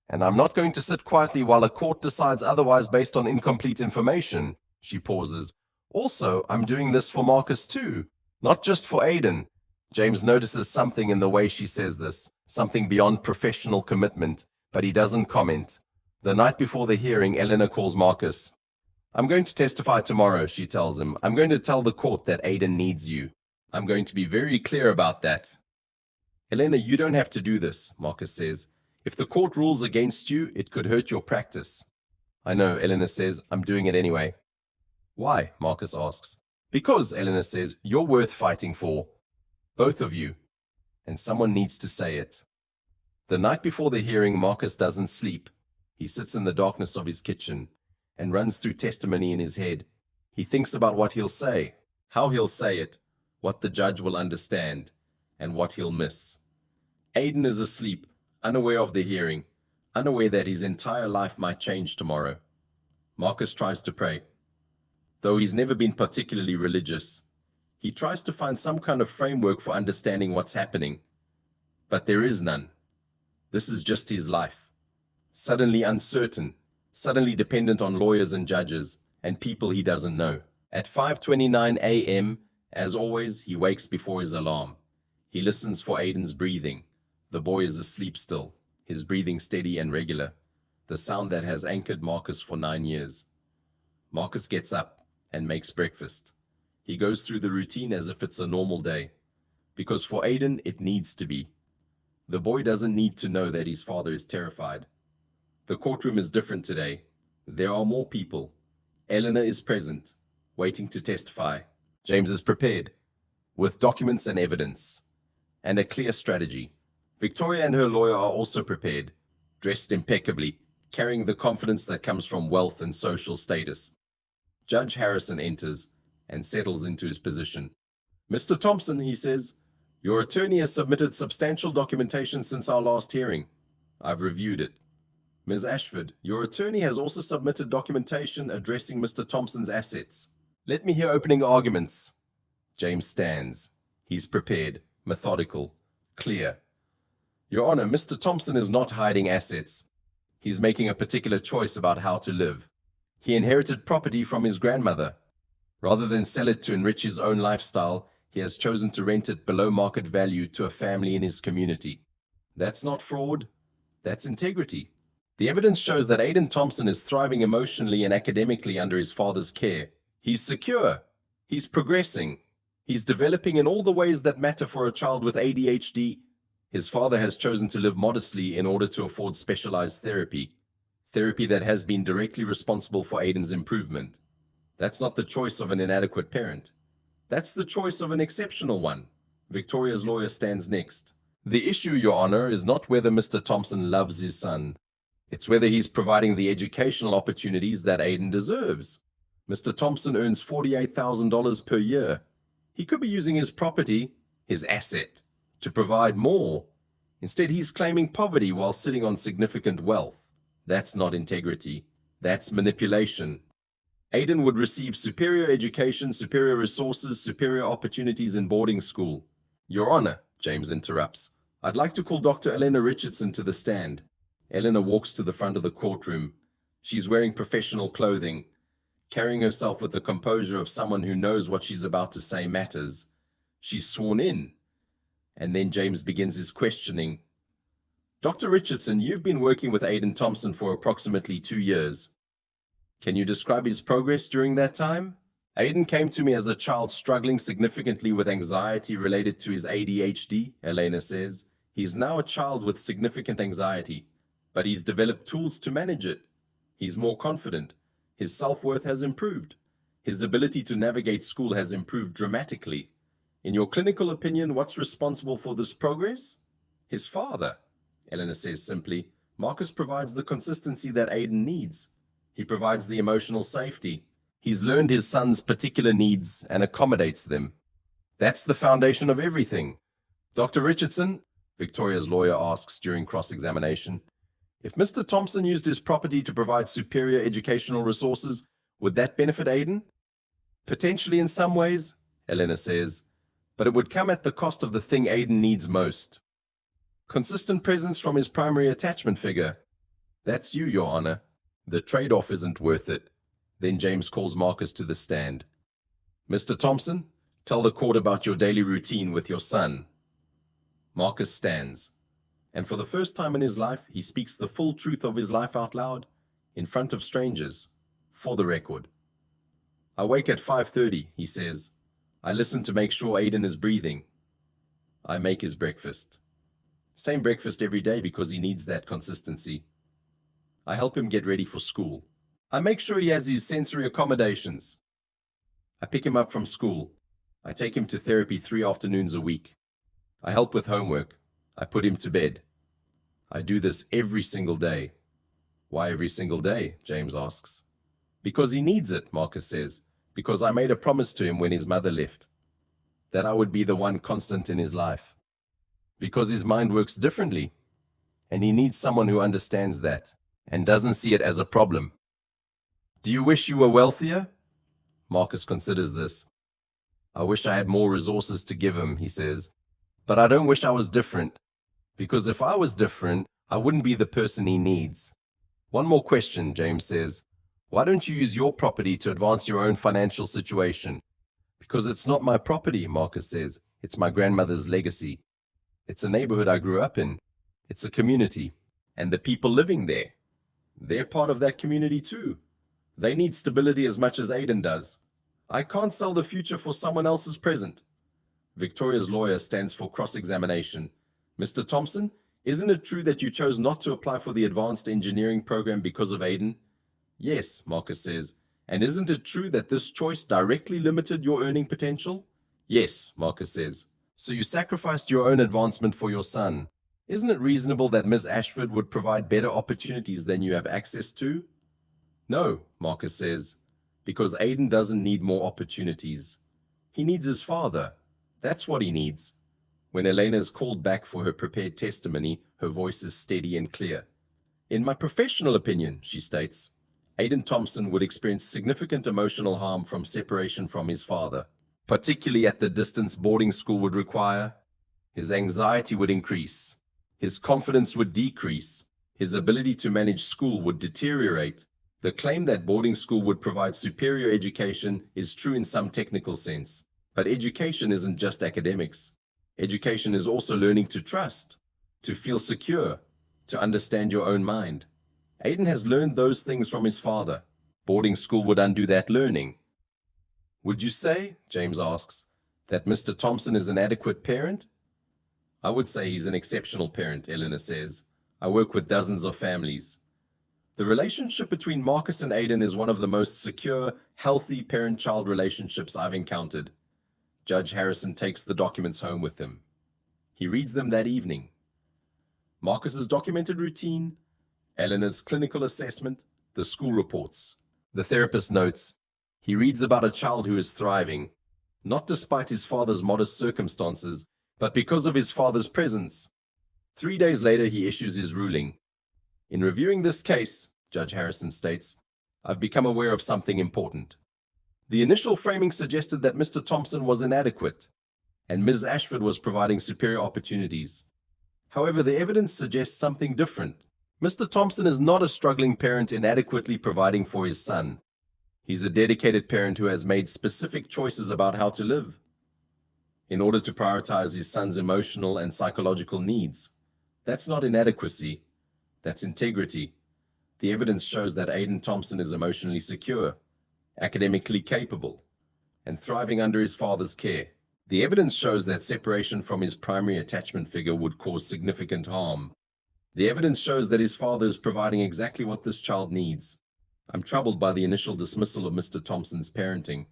And I'm not going to sit quietly while a court decides otherwise based on incomplete information. She pauses. Also, I'm doing this for Marcus too, not just for Aiden. James notices something in the way she says this, something beyond professional commitment, but he doesn't comment. The night before the hearing, Eleanor calls Marcus. I'm going to testify tomorrow, she tells him. I'm going to tell the court that Aiden needs you. I'm going to be very clear about that. Elena, you don't have to do this, Marcus says. If the court rules against you, it could hurt your practice. I know, Eleanor says. I'm doing it anyway. Why? Marcus asks. Because, Eleanor says, you're worth fighting for. Both of you. And someone needs to say it. The night before the hearing, Marcus doesn't sleep. He sits in the darkness of his kitchen and runs through testimony in his head. He thinks about what he'll say, how he'll say it, what the judge will understand, and what he'll miss. Aiden is asleep, unaware of the hearing, unaware that his entire life might change tomorrow. Marcus tries to pray. Though he's never been particularly religious, he tries to find some kind of framework for understanding what's happening. But there is none. This is just his life. Suddenly uncertain, suddenly dependent on lawyers and judges, and people he doesn't know. At 5:29 a.m., as always, he wakes before his alarm. He listens for Aiden's breathing. The boy is asleep still, his breathing steady and regular, the sound that has anchored Marcus for 9 years. Marcus gets up and makes breakfast. He goes through the routine as if it's a normal day, because for Aiden, it needs to be. The boy doesn't need to know that his father is terrified. The courtroom is different today. There are more people. Eleanor is present, waiting to testify. James is prepared, with documents and evidence, and a clear strategy. Victoria and her lawyer are also prepared, dressed impeccably, carrying the confidence that comes from wealth and social status. Judge Harrison enters and settles into his position. Mr. Thompson, he says, your attorney has submitted substantial documentation since our last hearing. I've reviewed it. Ms. Ashford, your attorney has also submitted documentation addressing Mr. Thompson's assets. Let me hear opening arguments. James stands. He's prepared, methodical, clear. Your Honor, Mr. Thompson is not hiding assets. He's making a particular choice about how to live. He inherited property from his grandmother. Rather than sell it to enrich his own lifestyle, he has chosen to rent it below market value to a family in his community. That's not fraud. That's integrity. The evidence shows that Aiden Thompson is thriving emotionally and academically under his father's care. He's secure. He's progressing. He's developing in all the ways that matter for a child with ADHD. His father has chosen to live modestly in order to afford specialized therapy that has been directly responsible for Aiden's improvement. That's not the choice of an inadequate parent. That's the choice of an exceptional one. Victoria's lawyer stands next. The issue, Your Honor, is not whether Mr. Thompson loves his son. It's whether he's providing the educational opportunities that Aiden deserves. Mr. Thompson earns $48,000 per year. He could be using his property, his asset, to provide more. Instead, he's claiming poverty while sitting on significant wealth. That's not integrity. That's manipulation. Aiden would receive superior education, superior resources, superior opportunities in boarding school. Your Honor, James interrupts, I'd like to call Dr. Elena Richardson to the stand. Eleanor walks to the front of the courtroom. She's wearing professional clothing, carrying herself with the composure of someone who knows what she's about to say matters. She's sworn in. And then James begins his questioning. Dr. Richardson, you've been working with Aiden Thompson for approximately 2 years. Can you describe his progress during that time? Aiden came to me as a child struggling significantly with anxiety related to his ADHD, Elena says. He's now a child with significant anxiety, but he's developed tools to manage it. He's more confident. His self-worth has improved. His ability to navigate school has improved dramatically. In your clinical opinion, what's responsible for this progress? His father, Eleanor says simply. Marcus provides the consistency that Aiden needs. He provides the emotional safety. He's learned his son's particular needs and accommodates them. That's the foundation of everything. Dr. Richardson, Victoria's lawyer asks during cross-examination. If Mr. Thompson used his property to provide superior educational resources, would that benefit Aiden? Potentially in some ways, Elena says, but it would come at the cost of the thing Aiden needs most. Consistent presence from his primary attachment figure. That's you, Your Honor. The trade-off isn't worth it. Then James calls Marcus to the stand. Mr. Thompson, tell the court about your daily routine with your son. Marcus stands, and for the first time in his life, he speaks the full truth of his life out loud, in front of strangers, for the record. I wake at 5:30, he says. I listen to make sure Aiden is breathing. I make his breakfast. Same breakfast every day because he needs that consistency. I help him get ready for school. I make sure he has his sensory accommodations. I pick him up from school. I take him to therapy 3 afternoons a week. I help with homework. I put him to bed. I do this every single day. Why every single day? James asks. Because he needs it, Marcus says. Because I made a promise to him when his mother left, that I would be the one constant in his life. Because his mind works differently, and he needs someone who understands that and doesn't see it as a problem. Do you wish you were wealthier? Marcus considers this. I wish I had more resources to give him, he says. But I don't wish I was different, because if I was different, I wouldn't be the person he needs. One more question, James says. Why don't you use your property to advance your own financial situation? Because it's not my property, Marcus says. It's my grandmother's legacy. It's a neighborhood I grew up in. It's a community. And the people living there, they're part of that community too. They need stability as much as Aiden does. I can't sell the future for someone else's present. Victoria's lawyer stands for cross-examination. Mr. Thompson, isn't it true that you chose not to apply for the advanced engineering program because of Aiden? Yes, Marcus says. And isn't it true that this choice directly limited your earning potential? Yes, Marcus says. So you sacrificed your own advancement for your son. Isn't it reasonable that Ms. Ashford would provide better opportunities than you have access to? No, Marcus says, because Aiden doesn't need more opportunities. He needs his father. That's what he needs. When Elena is called back for her prepared testimony, her voice is steady and clear. In my professional opinion, she states, Aiden Thompson would experience significant emotional harm from separation from his father, particularly at the distance boarding school would require. His anxiety would increase. His confidence would decrease. His ability to manage school would deteriorate. The claim that boarding school would provide superior education is true in some technical sense. But education isn't just academics. Education is also learning to trust, to feel secure, to understand your own mind. Aiden has learned those things from his father. Boarding school would undo that learning. Would you say, James asks, that Mr. Thompson is an adequate parent? I would say he's an exceptional parent, Eleanor says. I work with dozens of families. The relationship between Marcus and Aiden is one of the most secure, healthy parent-child relationships I've encountered. Judge Harrison takes the documents home with him. He reads them that evening. Marcus's documented routine, Eleanor's clinical assessment, the school reports. The therapist notes, he reads about a child who is thriving, not despite his father's modest circumstances, but because of his father's presence. 3 days later, he issues his ruling. In reviewing this case, Judge Harrison states, I've become aware of something important. The initial framing suggested that Mr. Thompson was inadequate, and Ms. Ashford was providing superior opportunities. However, the evidence suggests something different. Mr. Thompson is not a struggling parent inadequately providing for his son. He's a dedicated parent who has made specific choices about how to live in order to prioritize his son's emotional and psychological needs. That's not inadequacy. That's integrity. The evidence shows that Aiden Thompson is emotionally secure, academically capable, and thriving under his father's care. The evidence shows that separation from his primary attachment figure would cause significant harm. The evidence shows that his father is providing exactly what this child needs. I'm troubled by the initial dismissal of Mr. Thompson's parenting.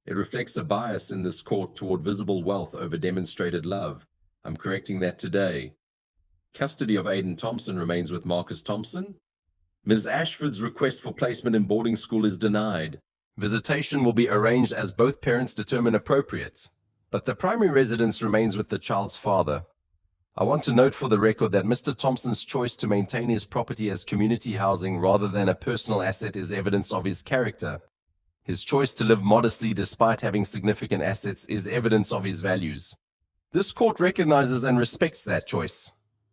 It reflects a bias in this court toward visible wealth over demonstrated love. I'm correcting that today. Custody of Aiden Thompson remains with Marcus Thompson. Ms. Ashford's request for placement in boarding school is denied. Visitation will be arranged as both parents determine appropriate, but the primary residence remains with the child's father. I want to note for the record that Mr. Thompson's choice to maintain his property as community housing rather than a personal asset is evidence of his character. His choice to live modestly despite having significant assets is evidence of his values. This court recognizes and respects that choice.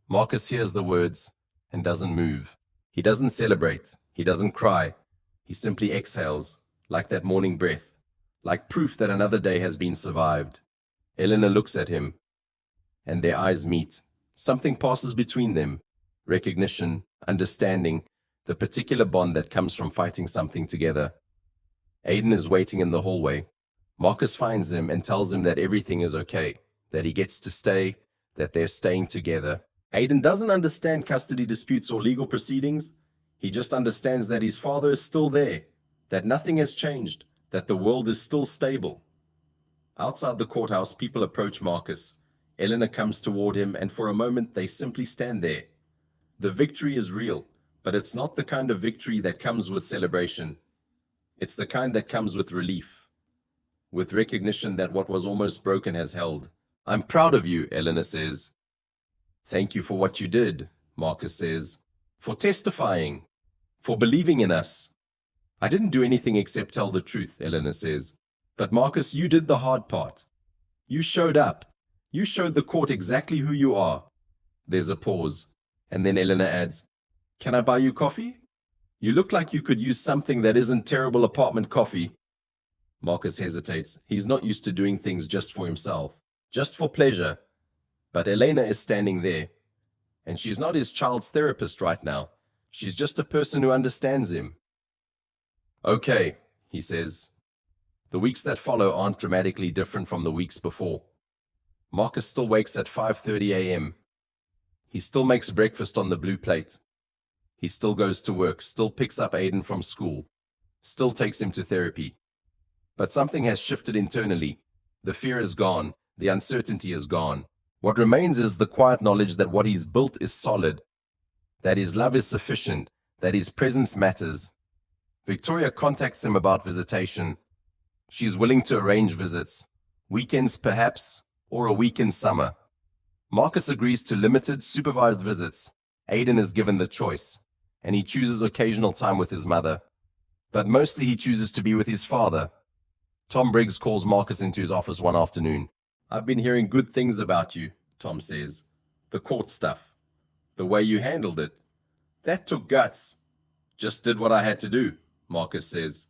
Marcus hears the words and doesn't move. He doesn't celebrate. He doesn't cry. He simply exhales, like that morning breath, like proof that another day has been survived. Eleanor looks at him, and their eyes meet. Something passes between them. Recognition, understanding, the particular bond that comes from fighting something together. Aiden is waiting in the hallway. Marcus finds him and tells him that everything is okay, that he gets to stay, that they're staying together. Aiden doesn't understand custody disputes or legal proceedings. He just understands that his father is still there, that nothing has changed, that the world is still stable. Outside the courthouse, people approach Marcus. Eleanor comes toward him, and for a moment they simply stand there. The victory is real, but it's not the kind of victory that comes with celebration. It's the kind that comes with relief, with recognition that what was almost broken has held. I'm proud of you, Eleanor says. Thank you for what you did, Marcus says, for testifying, for believing in us. I didn't do anything except tell the truth, Eleanor says. But Marcus, you did the hard part. You showed up. You showed the court exactly who you are. There's a pause, and then Eleanor adds, Can I buy you coffee? You look like you could use something that isn't terrible apartment coffee. Marcus hesitates. He's not used to doing things just for himself, just for pleasure. But Elena is standing there, and she's not his child's therapist right now. She's just a person who understands him. Okay, he says. The weeks that follow aren't dramatically different from the weeks before. Marcus still wakes at 5:30 a.m. He still makes breakfast on the blue plate. He still goes to work, still picks up Aiden from school, still takes him to therapy. But something has shifted internally. The fear is gone. The uncertainty is gone. What remains is the quiet knowledge that what he's built is solid, that his love is sufficient, that his presence matters. Victoria contacts him about visitation. She's willing to arrange visits, weekends perhaps, or a week in summer. Marcus agrees to limited, supervised visits. Aiden is given the choice, and he chooses occasional time with his mother. But mostly he chooses to be with his father. Tom Briggs calls Marcus into his office one afternoon. I've been hearing good things about you, Tom says. The court stuff. The way you handled it. That took guts. Just did what I had to do, Marcus says.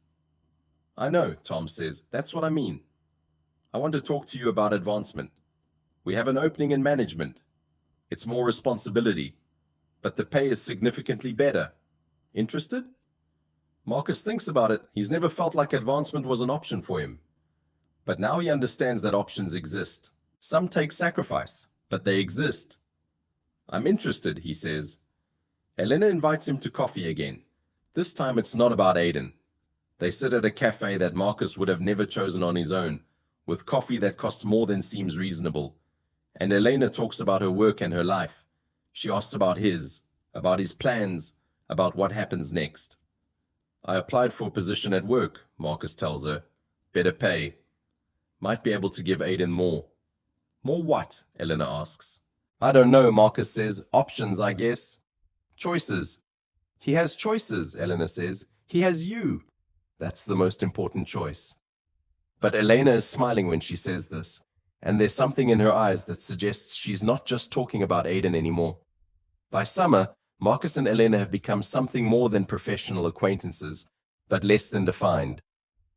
I know, Tom says. That's what I mean. I want to talk to you about advancement. We have an opening in management. It's more responsibility, but the pay is significantly better. Interested? Marcus thinks about it. He's never felt like advancement was an option for him. But now he understands that options exist. Some take sacrifice, but they exist. I'm interested, he says. Elena invites him to coffee again. This time it's not about Aiden. They sit at a cafe that Marcus would have never chosen on his own, with coffee that costs more than seems reasonable. And Elena talks about her work and her life. She asks about his plans, about what happens next. I applied for a position at work, Marcus tells her. Better pay. Might be able to give Aiden more. More what? Elena asks. I don't know, Marcus says. Options, I guess. Choices. He has choices, Elena says. He has you. That's the most important choice. But Elena is smiling when she says this, and there's something in her eyes that suggests she's not just talking about Aiden anymore. By summer, Marcus and Elena have become something more than professional acquaintances, but less than defined.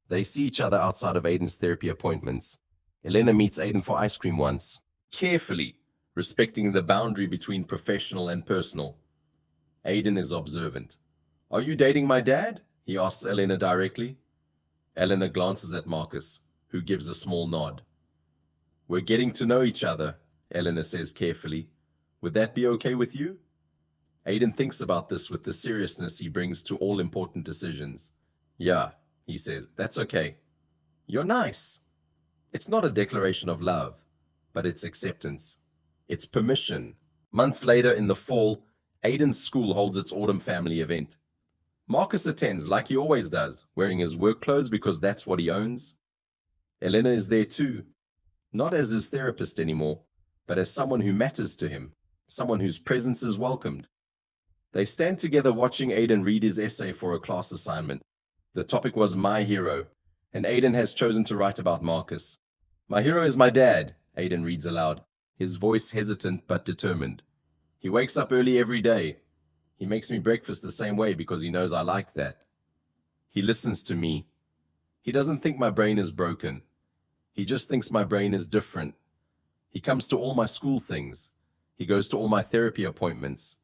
They see each other outside of Aiden's therapy appointments. Elena meets Aiden for ice cream once, carefully, respecting the boundary between professional and personal. Aiden is observant. Are you dating my dad? He asks Elena directly. Elena glances at Marcus, who gives a small nod. We're getting to know each other, Elena says carefully. Would that be okay with you? Aiden thinks about this with the seriousness he brings to all important decisions. Yeah, he says, that's okay. You're nice. It's not a declaration of love, but it's acceptance. It's permission. Months later in the fall, Aiden's school holds its autumn family event. Marcus attends like he always does, wearing his work clothes because that's what he owns. Elena is there too, not as his therapist anymore, but as someone who matters to him, someone whose presence is welcomed. They stand together watching Aiden read his essay for a class assignment. The topic was My Hero, and Aiden has chosen to write about Marcus. My hero is my dad, Aiden reads aloud, his voice hesitant but determined. He wakes up early every day. He makes me breakfast the same way because he knows I like that. He listens to me. He doesn't think my brain is broken. He just thinks my brain is different. He comes to all my school things. He goes to all my therapy appointments.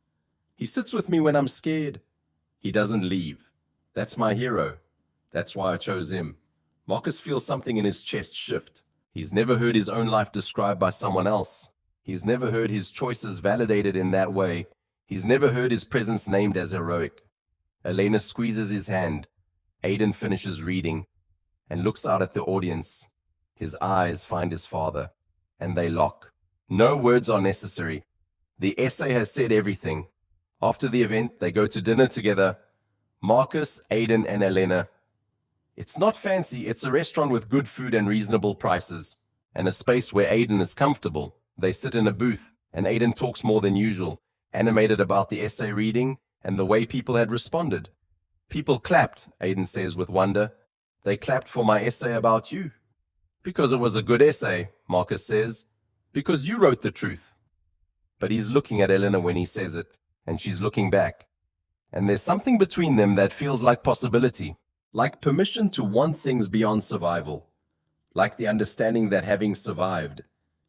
He sits with me when I'm scared. He doesn't leave. That's my hero. That's why I chose him. Marcus feels something in his chest shift. He's never heard his own life described by someone else. He's never heard his choices validated in that way. He's never heard his presence named as heroic. Elena squeezes his hand. Aiden finishes reading and looks out at the audience. His eyes find his father, and they lock. No words are necessary. The essay has said everything. After the event, they go to dinner together. Marcus, Aiden, and Elena. It's not fancy, it's a restaurant with good food and reasonable prices, and a space where Aiden is comfortable. They sit in a booth, and Aiden talks more than usual, animated about the essay reading and the way people had responded. People clapped, Aiden says with wonder. They clapped for my essay about you. Because it was a good essay, Marcus says. Because you wrote the truth. But he's looking at Elena when he says it, and she's looking back. And there's something between them that feels like possibility, like permission to want things beyond survival, like the understanding that having survived,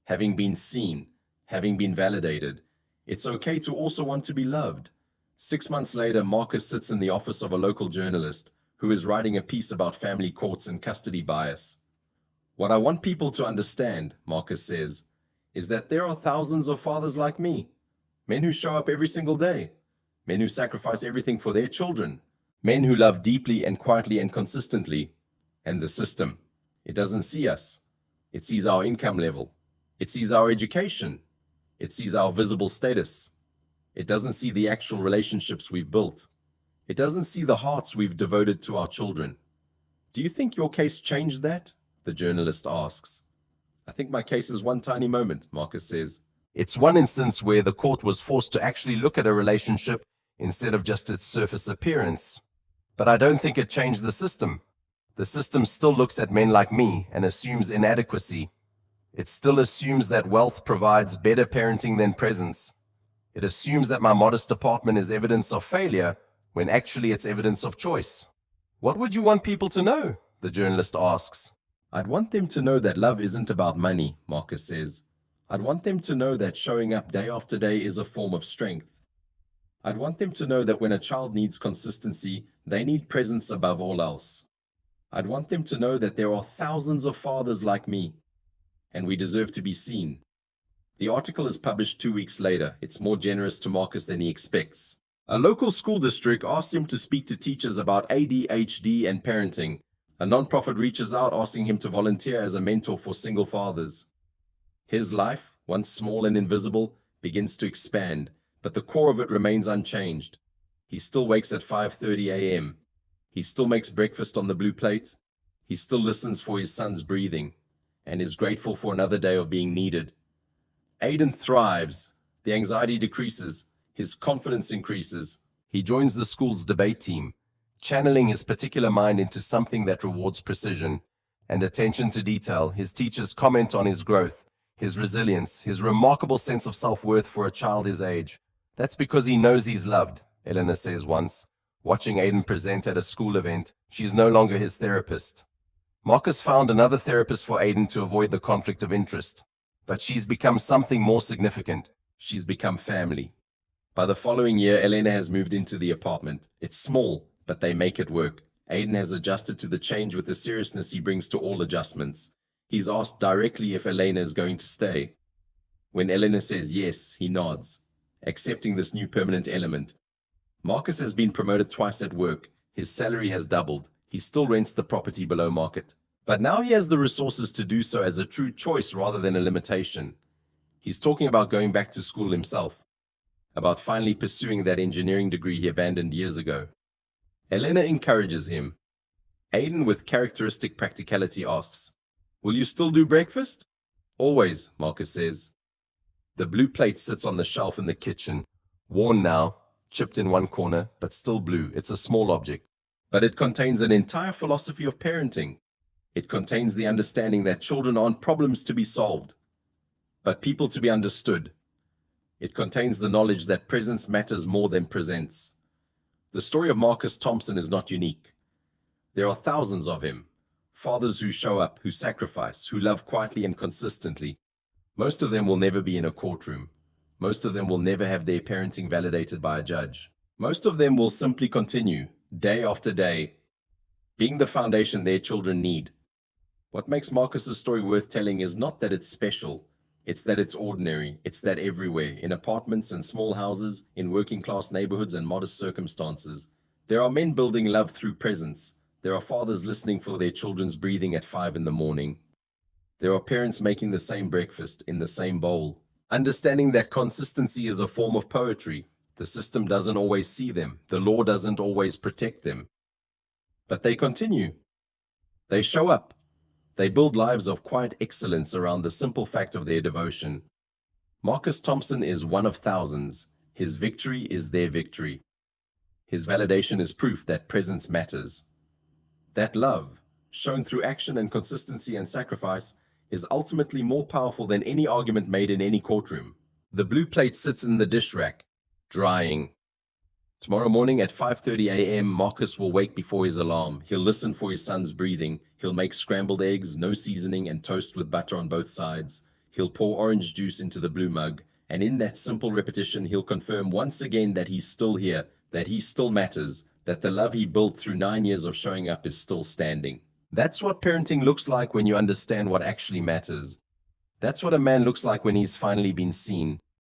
having been seen, having been validated, it's okay to also want to be loved. 6 months later, Marcus sits in the office of a local journalist who is writing a piece about family courts and custody bias. What I want people to understand, Marcus says, is that there are thousands of fathers like me, men who show up every single day, men who sacrifice everything for their children, men who love deeply and quietly and consistently. And the system, it doesn't see us. It sees our income level. It sees our education. It sees our visible status. It doesn't see the actual relationships we've built. It doesn't see the hearts we've devoted to our children. Do you think your case changed that? The journalist asks. I think my case is one tiny moment, Marcus says. It's one instance where the court was forced to actually look at a relationship instead of just its surface appearance. But I don't think it changed the system. The system still looks at men like me and assumes inadequacy. It still assumes that wealth provides better parenting than presence. It assumes that my modest apartment is evidence of failure, when actually it's evidence of choice. What would you want people to know? The journalist asks. I'd want them to know that love isn't about money, Marcus says. I'd want them to know that showing up day after day is a form of strength. I'd want them to know that when a child needs consistency, they need presence above all else. I'd want them to know that there are thousands of fathers like me, and we deserve to be seen. The article is published 2 weeks later. It's more generous to Marcus than he expects. A local school district asks him to speak to teachers about ADHD and parenting. A nonprofit reaches out asking him to volunteer as a mentor for single fathers. His life, once small and invisible, begins to expand, but the core of it remains unchanged. He still wakes at 5:30 a.m. He still makes breakfast on the blue plate. He still listens for his son's breathing and is grateful for another day of being needed. Aiden thrives. The anxiety decreases. His confidence increases. He joins the school's debate team, channeling his particular mind into something that rewards precision and attention to detail. His teachers comment on his growth, his resilience, his remarkable sense of self-worth for a child his age. That's because he knows he's loved, Elena says once, watching Aiden present at a school event. She's no longer his therapist. Marcus found another therapist for Aiden to avoid the conflict of interest. But she's become something more significant. She's become family. By the following year, Elena has moved into the apartment. It's small, but they make it work. Aiden has adjusted to the change with the seriousness he brings to all adjustments. He's asked directly if Elena is going to stay. When Elena says yes, he nods, accepting this new permanent element. Marcus has been promoted twice at work. His salary has doubled. He still rents the property below market. But now he has the resources to do so as a true choice rather than a limitation. He's talking about going back to school himself, about finally pursuing that engineering degree he abandoned years ago. Elena encourages him. Aiden, with characteristic practicality, asks, "Will you still do breakfast?" "Always," Marcus says. The blue plate sits on the shelf in the kitchen, worn now, chipped in one corner, but still blue. It's a small object, but it contains an entire philosophy of parenting. It contains the understanding that children aren't problems to be solved, but people to be understood. It contains the knowledge that presence matters more than presents. The story of Marcus Thompson is not unique. There are thousands of him, fathers who show up, who sacrifice, who love quietly and consistently. Most of them will never be in a courtroom. Most of them will never have their parenting validated by a judge. Most of them will simply continue, day after day, being the foundation their children need. What makes Marcus's story worth telling is not that it's special, it's that it's ordinary. It's that everywhere, in apartments and small houses, in working class neighborhoods and modest circumstances, there are men building love through presence. There are fathers listening for their children's breathing at 5 in the morning. There are parents making the same breakfast in the same bowl, understanding that consistency is a form of poetry. The system doesn't always see them. The law doesn't always protect them. But they continue. They show up. They build lives of quiet excellence around the simple fact of their devotion. Marcus Thompson is one of thousands. His victory is their victory. His validation is proof that presence matters. That love, shown through action and consistency and sacrifice, is ultimately more powerful than any argument made in any courtroom. The blue plate sits in the dish rack, drying. Tomorrow morning at 5:30 a.m., Marcus will wake before his alarm. He'll listen for his son's breathing. He'll make scrambled eggs, no seasoning, and toast with butter on both sides. He'll pour orange juice into the blue mug, and in that simple repetition, he'll confirm once again that he's still here, that he still matters, that the love he built through 9 years of showing up is still standing. That's what parenting looks like when you understand what actually matters. That's what a man looks like when he's finally been seen,